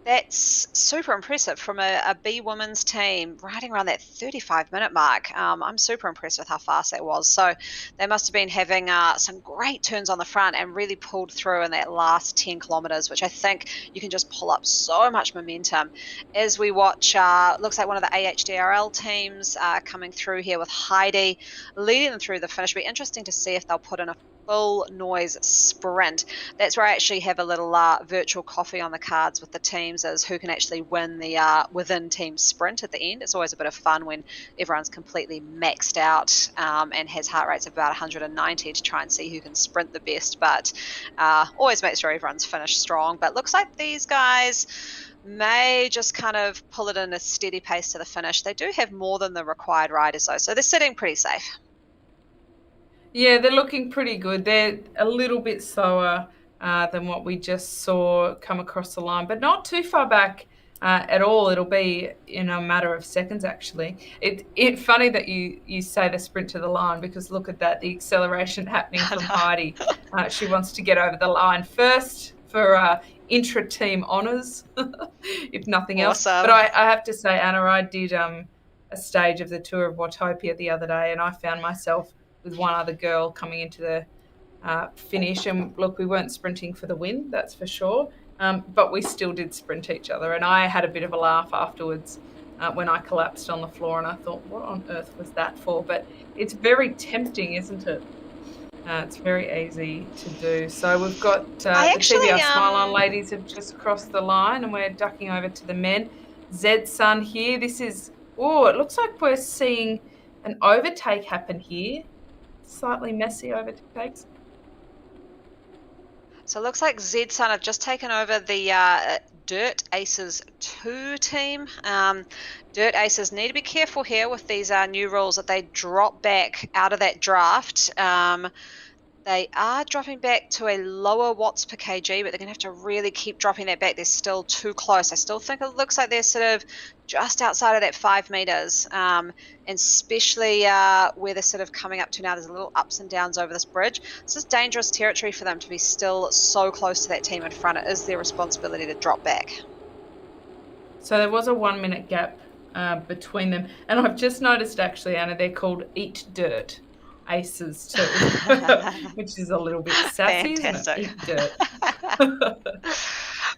Speaker 2: That's super impressive from a B women's team riding around that 35-minute mark. I'm super impressed with how fast that was. So they must have been having some great turns on the front and really pulled through in that last 10 kilometers, which I think you can just pull up so much momentum. As we watch, looks like one of the AHDRL teams coming through here with Heidi leading them through the finish. It'll be interesting to see if they'll put in a full noise sprint. That's where I actually have a little virtual coffee on the cards with the teams as who can actually win the within team sprint at the end. It's always a bit of fun when everyone's completely maxed out and has heart rates of about 190 to try and see who can sprint the best, but always make sure everyone's finished strong. But looks like these guys may just kind of pull it in a steady pace to the finish. They do have more than the required riders though, so they're sitting pretty safe.
Speaker 1: Yeah, they're looking pretty good. They're a little bit slower than what we just saw come across the line, but not too far back at all. It'll be in a matter of seconds, actually. It's funny that you say the sprint to the line because look at that, the acceleration happening from Heidi. She wants to get over the line first for intra-team honours, if nothing else.
Speaker 2: Awesome.
Speaker 1: But I have to say, Anna, I did a stage of the Tour of Watopia the other day, and I found myself with one other girl coming into the finish. And look, we weren't sprinting for the win, that's for sure. But we still did sprint each other. And I had a bit of a laugh afterwards when I collapsed on the floor. And I thought, what on earth was that for? But it's very tempting, isn't it? It's very easy to do. So we've got the TBR Smile On ladies have just crossed the line and we're ducking over to the men. Zed Sun here. This is, it looks like we're seeing an overtake happen here. Slightly messy overtakes.
Speaker 2: So it looks like Zed Sun have just taken over the Dirt Aces 2 team. Dirt Aces need to be careful here with these new rules that they drop back out of that draft. They are dropping back to a lower watts per kg, but they're going to have to really keep dropping that back. They're still too close. I still think it looks like they're sort of just outside of that 5 meters, and especially where they're sort of coming up to now. There's a little ups and downs over this bridge. This is dangerous territory for them to be still so close to that team in front. It is their responsibility to drop back.
Speaker 1: So there was a 1 minute gap between them. And I've just noticed actually, Anna, they're called Eat Dirt. aces too, which is a little bit sassy, isn't it?
Speaker 2: Fantastic.
Speaker 1: Eat dirt.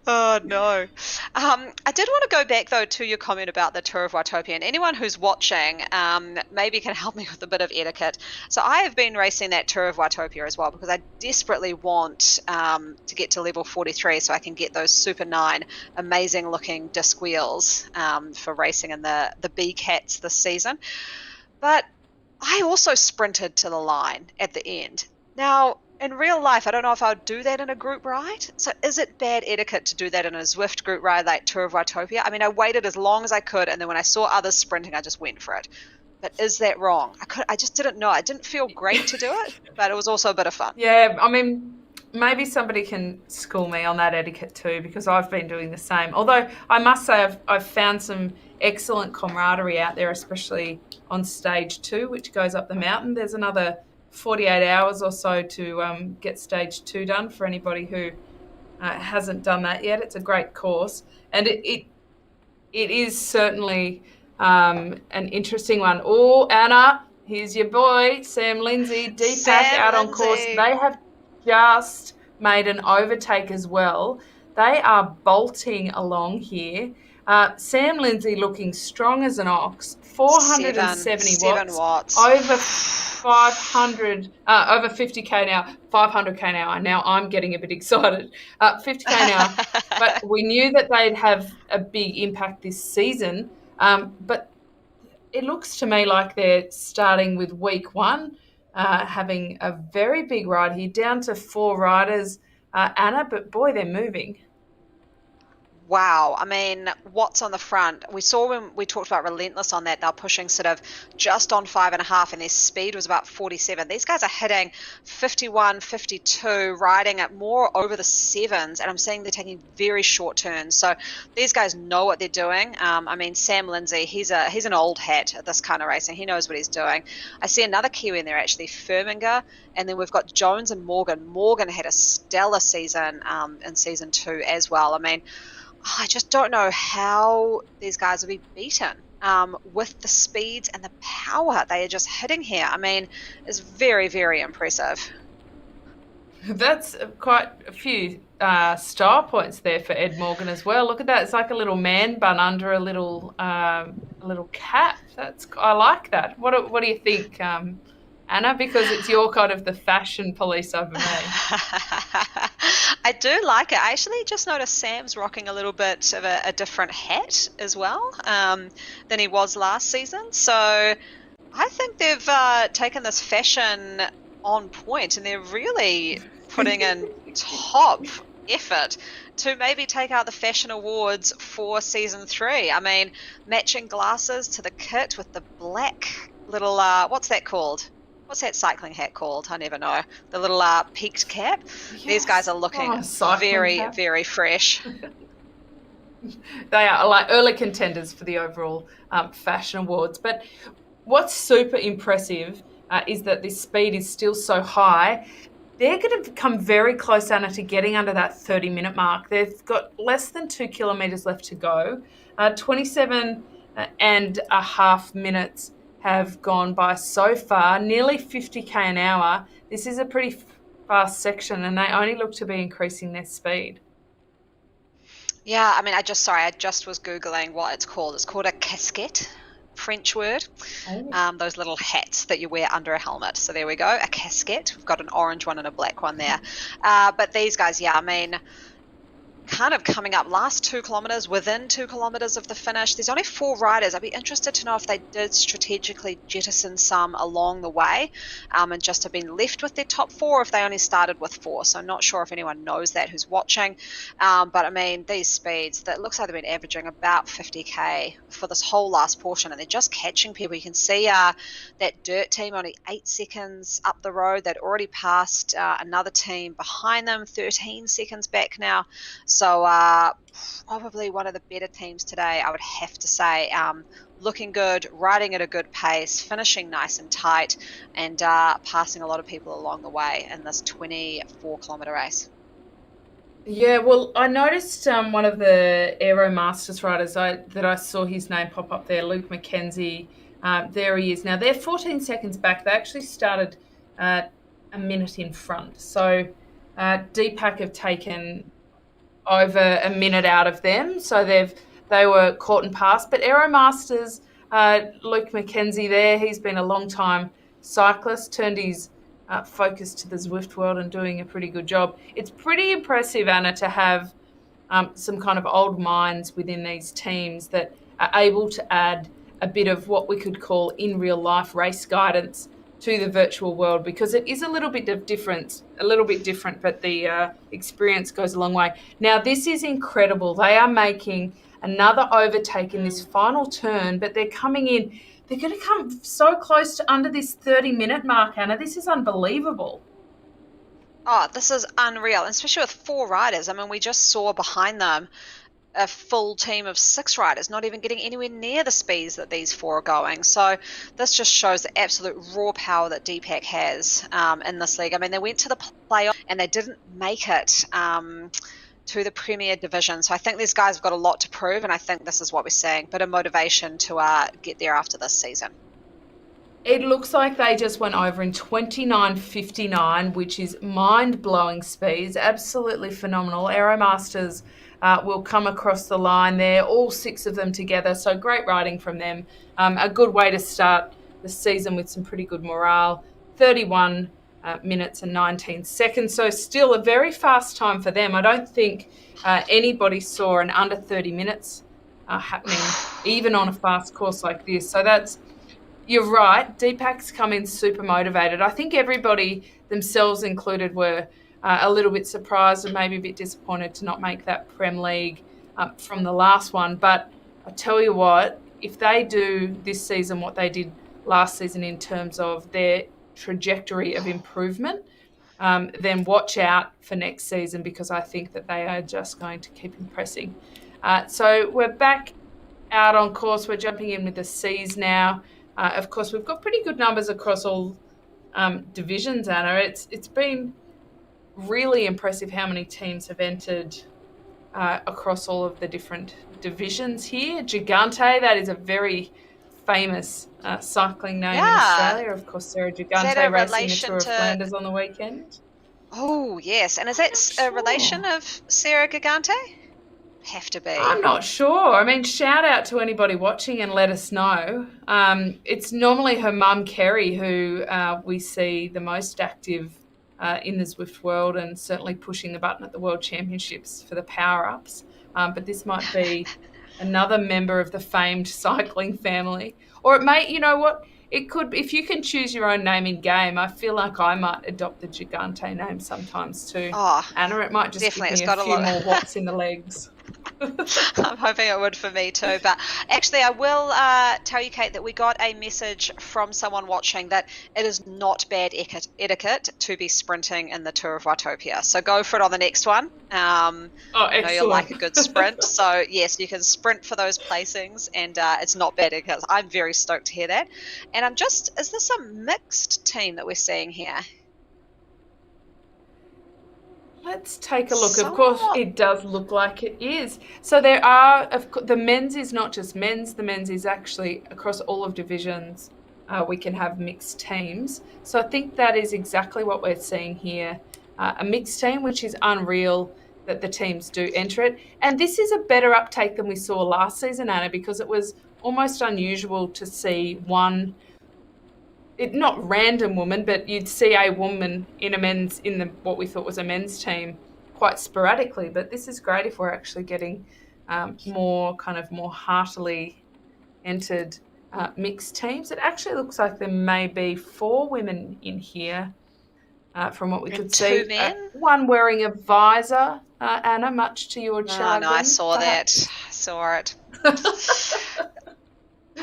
Speaker 2: Oh no. I did want to go back though to your comment about the Tour of Watopia, and anyone who's watching maybe can help me with a bit of etiquette. So I have been racing that Tour of Watopia as well because I desperately want to get to level 43 so I can get those Super 9 amazing looking disc wheels for racing in the B Cats this season. But I also sprinted to the line at the end. Now, in real life, I don't know if I would do that in a group ride. So is it bad etiquette to do that in a Zwift group ride like Tour of Watopia? I mean, I waited as long as I could, and then when I saw others sprinting, I just went for it. But is that wrong? I just didn't know. I didn't feel great to do it, but it was also a bit of fun.
Speaker 1: Yeah, I mean, maybe somebody can school me on that etiquette too, because I've been doing the same. Although I must say I've found some excellent camaraderie out there, especially on stage 2, which goes up the mountain. There's another 48 hours or so to get stage 2 done for anybody who hasn't done that yet. It's a great course, and it is certainly an interesting one. Oh, Anna, here's your boy, Sam Lindsay, D-Pack out on course. They have just made an overtake as well. They are bolting along here. Sam Lindsay looking strong as an ox, 470
Speaker 2: watts,
Speaker 1: over 500, over 50k now, 500k now. Now I'm getting a bit excited. 50k now, but we knew that they'd have a big impact this season. But it looks to me like they're starting with week 1, having a very big ride here, down to 4 riders, Anna, but boy, they're moving.
Speaker 2: Wow. I mean, what's on the front? We saw when we talked about Relentless on that, they're pushing sort of just on 5.5 and their speed was about 47. These guys are hitting 51, 52, riding at more over the 7s, and I'm seeing they're taking very short turns. So these guys know what they're doing. I mean, Sam Lindsay, he's an old hat at this kind of racing. He knows what he's doing. I see another Kiwi in there, actually, Firminger, and then we've got Jones and Morgan. Morgan had a stellar season in season 2 as well. I mean, I just don't know how these guys will be beaten with the speeds and the power they are just hitting here. I mean, it's very, very impressive.
Speaker 1: That's quite a few star points there for Ed Morgan as well. Look at that; it's like a little man bun under a little cap. I like that. What do you think, Anna? Because it's your kind of the fashion police over me.
Speaker 2: I do like it. I actually just noticed Sam's rocking a little bit of a different hat as well than he was last season. So I think they've taken this fashion on point and they're really putting in top effort to maybe take out the fashion awards for season 3. I mean, matching glasses to the kit with the black little, what's that called? What's that cycling hat called? I never know. The little peaked cap. Yes. These guys are looking very, very fresh.
Speaker 1: They are like early contenders for the overall fashion awards. But what's super impressive is that this speed is still so high. They're going to come very close, Anna, to getting under that 30-minute mark. They've got less than 2 kilometres left to go. 27 and a half minutes have gone by so far, nearly 50k an hour. This is a pretty fast section and they only look to be increasing their speed.
Speaker 2: Yeah, I mean, I just was Googling what it's called. It's called a casquette, French word. Oh. Those little hats that you wear under a helmet. So there we go, a casquette. We've got an orange one and a black one there. But these guys, yeah, I mean, kind of coming up last 2 kilometres, within 2 kilometres of the finish. There's only 4 riders. I'd be interested to know if they did strategically jettison some along the way and just have been left with their top 4, or if they only started with 4. So I'm not sure if anyone knows that who's watching. But I mean, these speeds, that looks like they've been averaging about 50k for this whole last portion, and they're just catching people. You can see that dirt team only 8 seconds up the road. They'd already passed another team behind them, 13 seconds back now. So probably one of the better teams today, I would have to say. Looking good, riding at a good pace, finishing nice and tight, and passing a lot of people along the way in this 24-kilometre race.
Speaker 1: Yeah, well, I noticed one of the Aero Masters riders that I saw his name pop up there, Luke McKenzie, There he is. Now, they're 14 seconds back. They actually started a minute in front. So D-Pack have taken over a minute out of them. So they were caught and passed. But Aeromasters, Luke McKenzie there, he's been a long time cyclist, turned his focus to the Zwift world and doing a pretty good job. It's pretty impressive, Anna, to have some kind of old minds within these teams that are able to add a bit of what we could call in real life race guidance to the virtual world, because it is a little bit different, but the experience goes a long way. Now, this is incredible. They are making another overtake in this final turn, but they're coming in. They're going to come so close to under this 30-minute mark, Anna. This is unbelievable.
Speaker 2: Oh, this is unreal, especially with 4 riders. I mean, we just saw behind them a full team of 6 riders, not even getting anywhere near the speeds that these 4 are going. So this just shows the absolute raw power that D-Pack has in this league. I mean, they went to the playoff and they didn't make it to the Premier Division. So I think these guys have got a lot to prove, and I think this is what we're seeing. Bit of motivation to get there after this season.
Speaker 1: It looks like they just went over in 29.59, which is mind-blowing speeds. Absolutely phenomenal. Aeromasters will come across the line there, all 6 of them together. So great riding from them. A good way to start the season with some pretty good morale. 31 minutes and 19 seconds. So still a very fast time for them. I don't think anybody saw an under 30 minutes happening, even on a fast course like this. So you're right. D-Pack's come in super motivated. I think everybody, themselves included, were a little bit surprised and maybe a bit disappointed to not make that Prem League from the last one. But I tell you what, if they do this season what they did last season in terms of their trajectory of improvement, then watch out for next season, because I think that they are just going to keep impressing. So we're back out on course. We're jumping in with the C's now. Of course, we've got pretty good numbers across all divisions, Anna. It's been really impressive how many teams have entered across all of the different divisions here. Gigante, that is a very famous cycling name in Australia. Of course, Sarah Gigante racing the Tour of Flanders on the weekend.
Speaker 2: Oh, yes. And is that a relation of Sarah Gigante? Have to be.
Speaker 1: I'm not sure. I mean, shout out to anybody watching and let us know. It's normally her mum, Kerry, who we see the most active in the Zwift world, and certainly pushing the button at the World Championships for the power-ups. But this might be another member of the famed cycling family. Or it may, you know what, it could, if you can choose your own name in game, I feel like I might adopt the Gigante name sometimes too.
Speaker 2: Oh,
Speaker 1: Anna, it might just give me a few more watts in the legs.
Speaker 2: I'm hoping it would for me too. But actually, I will tell you, Kate, that we got a message from someone watching that it is not bad etiquette to be sprinting in the Tour of Watopia. So go for it on the next one. I know you'll like a good sprint. So yes, you can sprint for those placings, and it's not bad etiquette. I'm very stoked to hear that. And is this a mixed team that we're seeing here?
Speaker 1: Let's take a look. Of course, it does look like it is. So there are, the men's is not just men's, the men's is actually across all of divisions. We can have mixed teams. So I think that is exactly what we're seeing here. A mixed team, which is unreal that the teams do enter it. And this is a better uptake than we saw last season, Anna, because it was almost unusual to see one, not random woman, but you'd see a woman in what we thought was a men's team quite sporadically. But this is great if we're actually getting more heartily entered mixed teams. It actually looks like there may be 4 women in here from what we could see.
Speaker 2: 2 men?
Speaker 1: One wearing a visor, Anna, much to your chagrin.
Speaker 2: No, I saw perhaps. That. I saw it.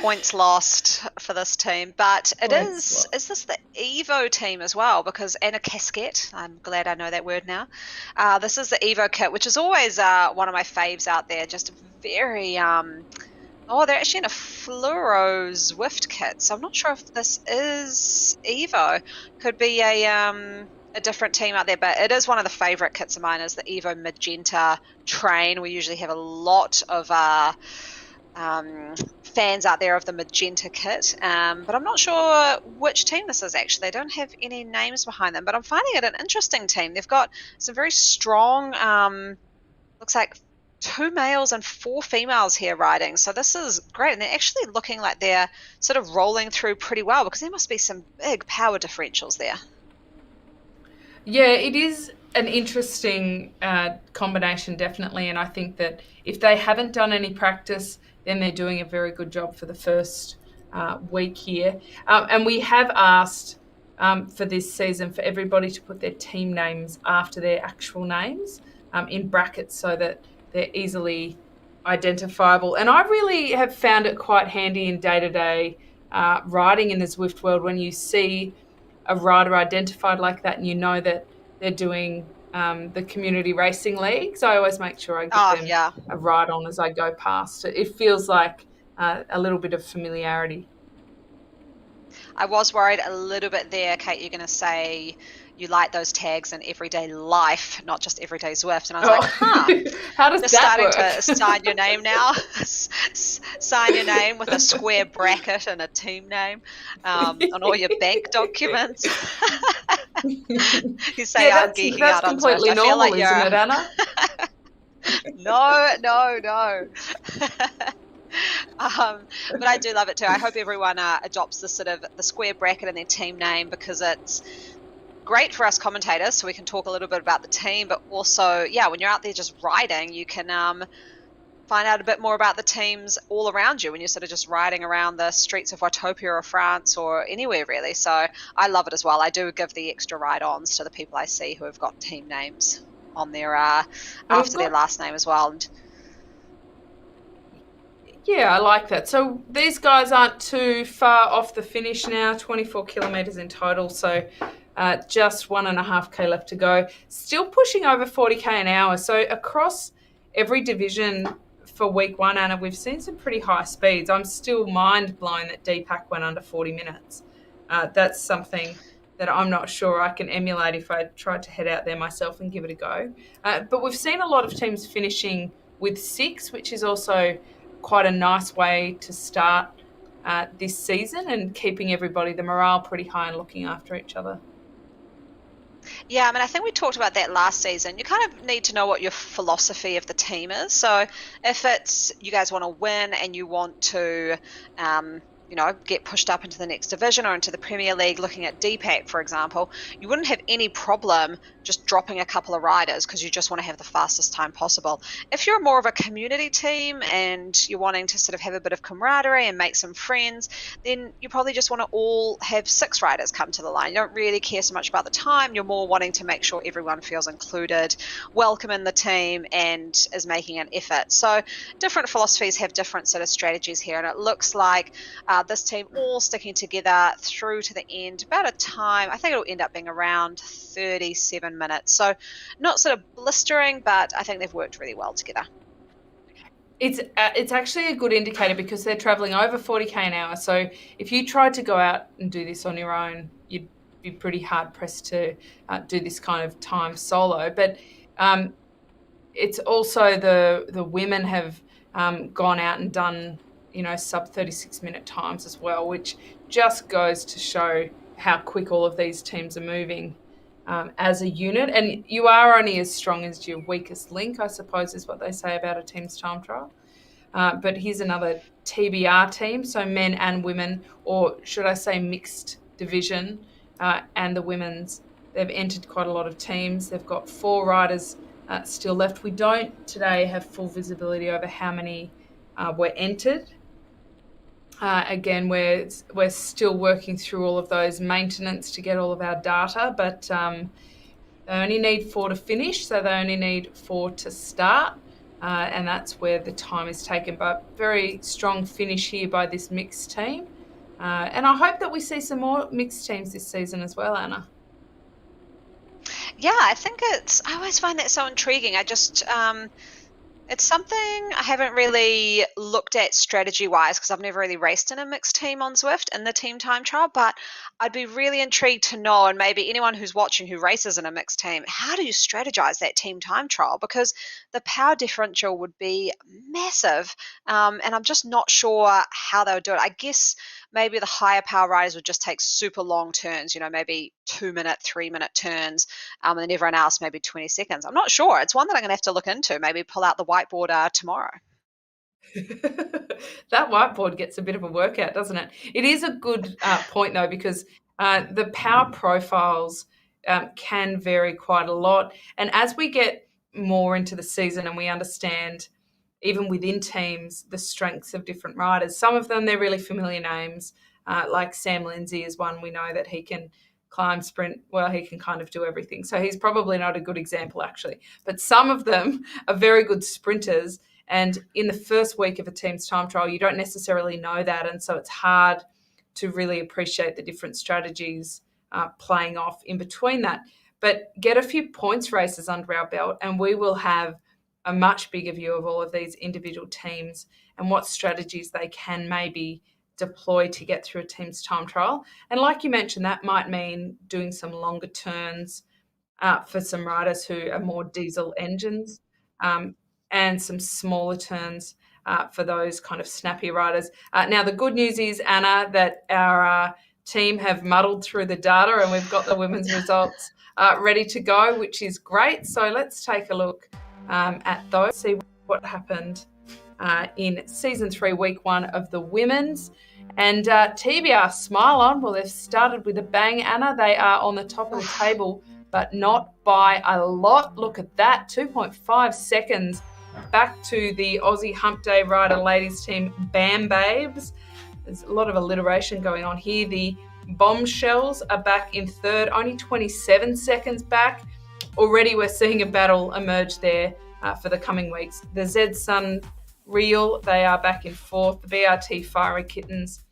Speaker 2: Points lost for this team, but is this the Evo team as well? Because Anna Casquette, I'm glad I know that word now. This is the Evo kit, which is always one of my faves out there. Just very they're actually in a fluoro Zwift kit, so I'm not sure if this is Evo. Could be a different team out there, but it is one of the favorite kits of mine. Is the Evo Magenta Train. We usually have a lot of fans out there of the magenta kit, but I'm not sure which team this is actually. They don't have any names behind them, but I'm finding it an interesting team. They've got some very strong, looks like 2 males and 4 females here riding. So this is great. And they're actually looking like they're sort of rolling through pretty well, because there must be some big power differentials there.
Speaker 1: Yeah, it is an interesting combination, definitely. And I think that if they haven't done any practice, then they're doing a very good job for the first week here. And we have asked for this season for everybody to put their team names after their actual names in brackets so that they're easily identifiable. And I really have found it quite handy in day-to-day riding in the Zwift world when you see a rider identified like that and you know that they're doing the community racing leagues. I always make sure I give them a ride on as I go past. It feels like a little bit of familiarity.
Speaker 2: I was worried a little bit there, Kate, you're going to say you like those tags in everyday life, not just everyday Zwift. And I was like,
Speaker 1: how does that work?
Speaker 2: Starting to sign your name now. Sign your name with a square bracket and a team name on all your bank documents. You say, I'm geeking out on Zwift.
Speaker 1: That's completely normal, isn't it, Anna?
Speaker 2: No. But I do love it too. I hope everyone adopts the sort of the square bracket in their team name, because it's great for us commentators, so we can talk a little bit about the team, but also, when you're out there just riding, you can find out a bit more about the teams all around you when you're sort of just riding around the streets of Watopia or France or anywhere really. So I love it as well. I do give the extra ride-ons to the people I see who have got team names on their after their last name as well.
Speaker 1: Yeah, I like that. So these guys aren't too far off the finish now, 24 kilometres in total. So just 1.5K left to go. Still pushing over 40K an hour. So across every division for week 1, Anna, we've seen some pretty high speeds. I'm still mind blown that D-Pack went under 40 minutes. That's something that I'm not sure I can emulate if I tried to head out there myself and give it a go. But we've seen a lot of teams finishing with 6, which is also quite a nice way to start this season and keeping everybody, the morale pretty high and looking after each other.
Speaker 2: Yeah, I mean, I think we talked about that last season. You kind of need to know what your philosophy of the team is. So if it's you guys want to win and you want to get pushed up into the next division or into the Premier League, looking at D-Pack, for example, you wouldn't have any problem just dropping a couple of riders because you just want to have the fastest time possible. If you're more of a community team and you're wanting to sort of have a bit of camaraderie and make some friends, then you probably just want to all have 6 riders come to the line. You don't really care so much about the time. You're more wanting to make sure everyone feels included, welcome in the team, and is making an effort. So different philosophies have different sort of strategies here, and it looks like this team all sticking together through to the end, about a time, I think it'll end up being around 37 minutes. So not sort of blistering, but I think they've worked really well together.
Speaker 1: It's actually a good indicator because they're traveling over 40K an hour. So if you tried to go out and do this on your own, you'd be pretty hard pressed to do this kind of time solo. But it's also the women have gone out and done sub 36-minute times as well, which just goes to show how quick all of these teams are moving as a unit. And you are only as strong as your weakest link, I suppose, is what they say about a team's time trial. But here's another TBR team, so men and women, or should I say mixed division, and the women's. They've entered quite a lot of teams. They've got 4 riders still left. We don't today have full visibility over how many were entered. Again, we're still working through all of those maintenance to get all of our data, but they only need 4 to finish, so they only need 4 to start, and that's where the time is taken. But very strong finish here by this mixed team, and I hope that we see some more mixed teams this season as well, Anna.
Speaker 2: Yeah, I think I always find that so intriguing. I just It's something I haven't really looked at strategy-wise because I've never really raced in a mixed team on Zwift in the team time trial, but I'd be really intrigued to know, and maybe anyone who's watching who races in a mixed team, how do you strategize that team time trial? Because the power differential would be massive, and I'm just not sure how they would do it. I guess maybe the higher power riders would just take super long turns, maybe 2 minute, 3 minute turns, and then everyone else maybe 20 seconds. I'm not sure. It's one that I'm going to have to look into, maybe pull out the whiteboard tomorrow.
Speaker 1: That whiteboard gets a bit of a workout, doesn't it? It is a good point, though, because the power profiles can vary quite a lot. And as we get more into the season and we understand, even within teams, the strengths of different riders, some of them, they're really familiar names, like Sam Lindsay is one. We know that he can climb, sprint, well, he can kind of do everything. So he's probably not a good example, actually. But some of them are very good sprinters. And in the first week of a team's time trial, you don't necessarily know that. And so it's hard to really appreciate the different strategies playing off in between that. But get a few points races under our belt, and we will have a much bigger view of all of these individual teams and what strategies they can maybe deploy to get through a team's time trial. And like you mentioned, that might mean doing some longer turns for some riders who are more diesel engines, and some smaller turns for those kind of snappy riders. Now, the good news is, Anna, that our team have muddled through the data and we've got the women's results ready to go, which is great. So let's take a look at those, see what happened in season 3, week 1 of the women's. And TBR, smile on. Well, they've started with a bang, Anna. They are on the top of the table, but not by a lot. Look at that, 2.5 seconds back to the Aussie Hump Day Rider ladies team, Bam Babes. There's a lot of alliteration going on here. The Bombshells are back in third, only 27 seconds back. Already we're seeing a battle emerge there for the coming weeks. The Z Sun Real, they are back in fourth. The BRT Fiery Kittens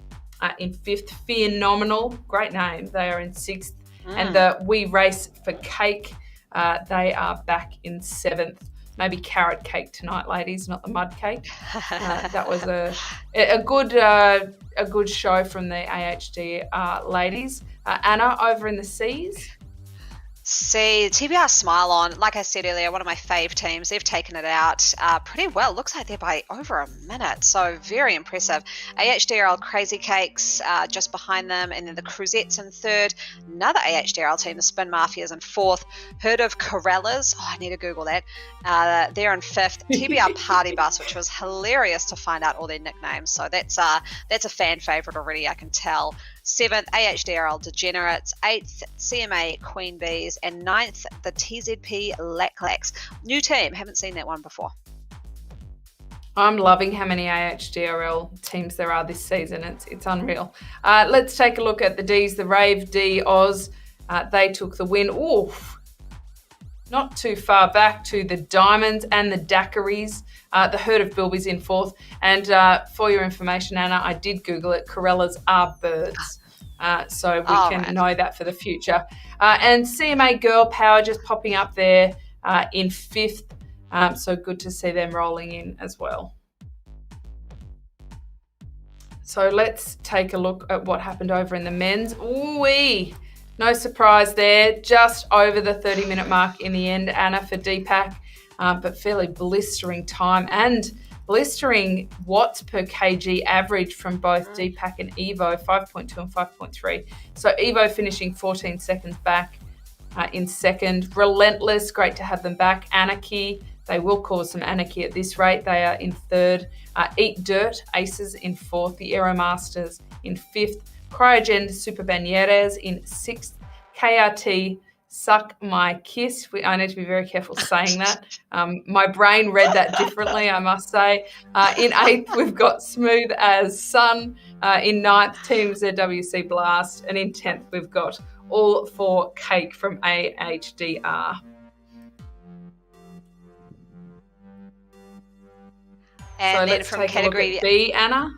Speaker 1: in fifth. Phenomenal, great name, they are in sixth. And the We Race for Cake, they are back in seventh. Maybe carrot cake tonight, ladies, not the mud cake. That was a good show from the AHD ladies. Anna, over in the C's.
Speaker 2: See, TBR Smile On, like I said earlier, one of my fave teams. They've taken it out pretty well. Looks like they're by over a minute, so very impressive. AHDRL Crazy Cakes just behind them, and then the Cruzettes in third. Another AHDRL team, the Spin Mafias, in fourth. Heard of Corellas? Oh, I need to Google that. They're in fifth. TBR Party Bus, which was hilarious to find out all their nicknames. So that's a fan favorite already, I can tell. 7th, AHDRL Degenerates. 8th, CMA Queen Bees. And 9th, the TZP Lacklax. New team, haven't seen that one before.
Speaker 1: I'm loving how many AHDRL teams there are this season. It's unreal. Let's take a look at the Ds. The Rave D Oz, they took the win. Oof. Not too far back to the Diamonds and the Daiquiris. The Herd of Bilbies in fourth. And for your information, Anna, I did Google it. Corellas are birds. So we can know that for the future. And CMA Girl Power just popping up there in fifth. So good to see them rolling in as well. So let's take a look at what happened over in the men's. Ooh-wee. No surprise there, just over the 30-minute mark in the end, Anna, for D-Pack, but fairly blistering time and blistering watts per kg average from both D-Pack and Evo, 5.2 and 5.3. So Evo finishing 14 seconds back in second. Relentless, great to have them back. Anarchy, they will cause some anarchy at this rate. They are in third. Eat Dirt, Aces in fourth. The Aeromasters in fifth. Cryogen Super Banieres in sixth. KRT Suck My Kiss. I need to be very careful saying that. My brain read that differently, I must say. In eighth, we've got Smooth as Sun. In ninth, Team ZWC Blast. And in 10th, we've got All for Cake from AHDR.
Speaker 2: And
Speaker 1: so
Speaker 2: then
Speaker 1: let's
Speaker 2: from
Speaker 1: take
Speaker 2: category
Speaker 1: a look at B, Anna.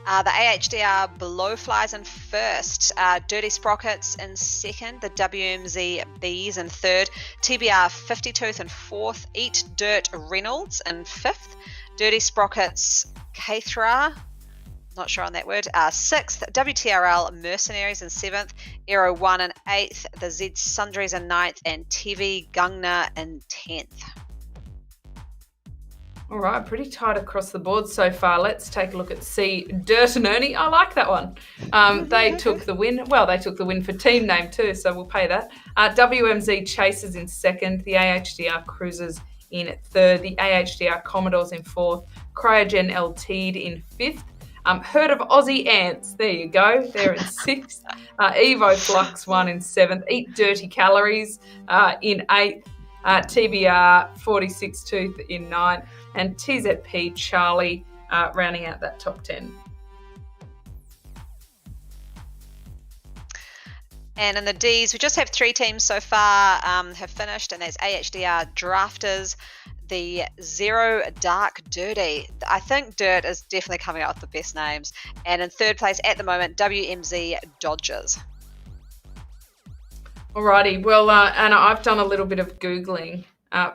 Speaker 2: The AHDR Blowflies in first, Dirty Sprockets in second, the WMZ Bees in third, TBR 50 Tooth in fourth, Eat Dirt Reynolds in fifth, Dirty Sprockets Cathra, not sure on that word, sixth, WTRL Mercenaries in seventh, Aero 1 in eighth, the Z Sundries in ninth, and TV Gungna in 10th.
Speaker 1: All right, pretty tight across the board so far. Let's take a look at C. Dirt and Ernie. I like that one. They took the win. Well, they took the win for team name too, so we'll pay that. WMZ Chasers in second, the AHDR Cruisers in third, the AHDR Commodores in fourth, Cryogen LT'd in fifth. Herd of Aussie Ants, there you go, they're in sixth. Evo Flux 1 in seventh, Eat Dirty Calories in eighth, TBR 46 Tooth in ninth, and TZP Charlie rounding out that top 10.
Speaker 2: And in the Ds, we just have 3 teams so far have finished, and there's AHDR Drafters, the Zero Dark Dirty. I think Dirt is definitely coming out with the best names. And in third place at the moment, WMZ Dodgers.
Speaker 1: Alrighty, well, Anna, I've done a little bit of Googling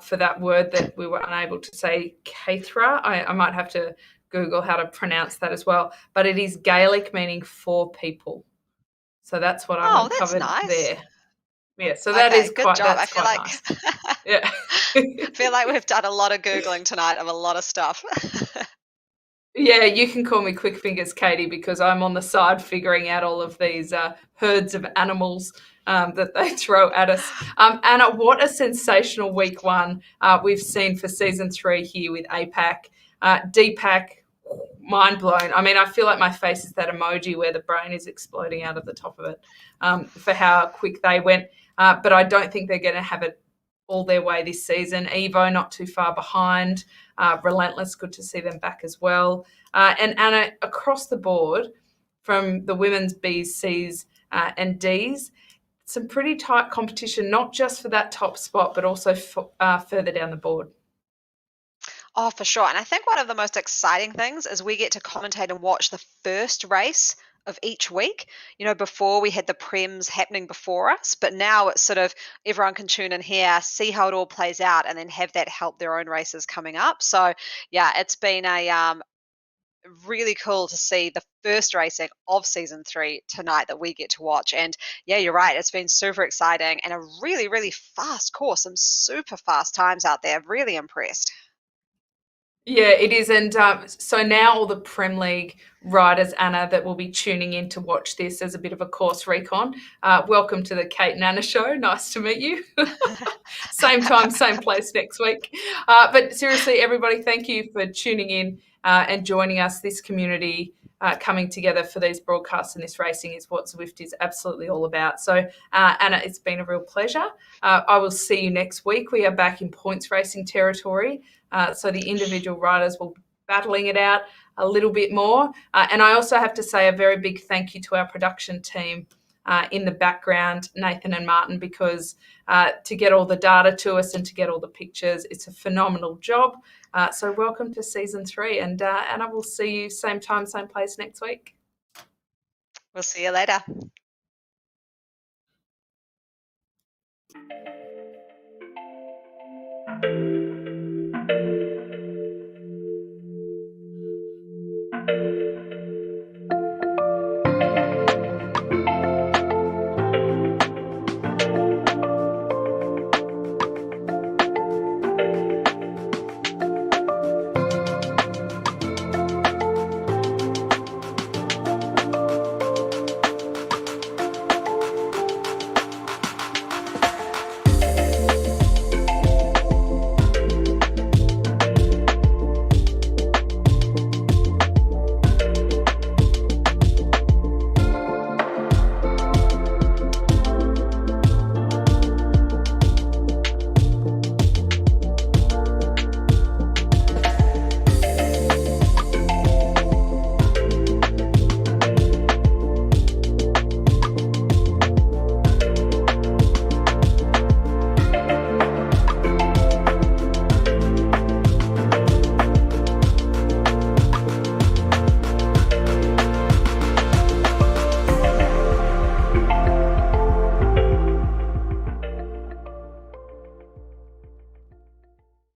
Speaker 1: for that word that we were unable to say, Cathra. I might have to Google how to pronounce that as well. But it is Gaelic meaning 4 people. So that's what I've uncovered
Speaker 2: nice.
Speaker 1: there. Yeah, so that is
Speaker 2: good job.
Speaker 1: That's quite nice. Yeah.
Speaker 2: I feel like we've done a lot of Googling tonight of a lot of stuff.
Speaker 1: Yeah, you can call me Quick Fingers Katie because I'm on the side figuring out all of these herds of animals that they throw at us. Anna, what a sensational week one we've seen for season 3 here with APAC. D-Pack, mind blown. I mean, I feel like my face is that emoji where the brain is exploding out of the top of it for how quick they went. But I don't think they're going to have it all their way this season. Evo not too far behind. Relentless, good to see them back as well. And Anna, across the board, from the women's Bs, Cs, and Ds, some pretty tight competition, not just for that top spot, but also further down the board.
Speaker 2: Oh, for sure. And I think one of the most exciting things is we get to commentate and watch the first race of each week. You know, before we had the prems happening before us, but now it's sort of everyone can tune in here, see how it all plays out, and then have that help their own races coming up. So yeah, it's been a really cool to see the first racing of season 3 tonight that we get to watch. And yeah, you're right, it's been super exciting and a really, really fast course. Some super fast times out there. Really impressed.
Speaker 1: Yeah, it is. And so now all the Prem League riders, Anna, that will be tuning in to watch this as a bit of a course recon, welcome to the Kate and Anna show. Nice to meet you. Same time, same place next week. But seriously, everybody, thank you for tuning in and joining us. This community coming together for these broadcasts and this racing is what Zwift is absolutely all about. So, Anna, it's been a real pleasure. I will see you next week. We are back in points racing territory. So the individual riders will be battling it out a little bit more. And I also have to say a very big thank you to our production team in the background, Nathan and Martin, because to get all the data to us and to get all the pictures, it's a phenomenal job. So welcome to season 3, and I will see you same time, same place next week.
Speaker 2: We'll see you later.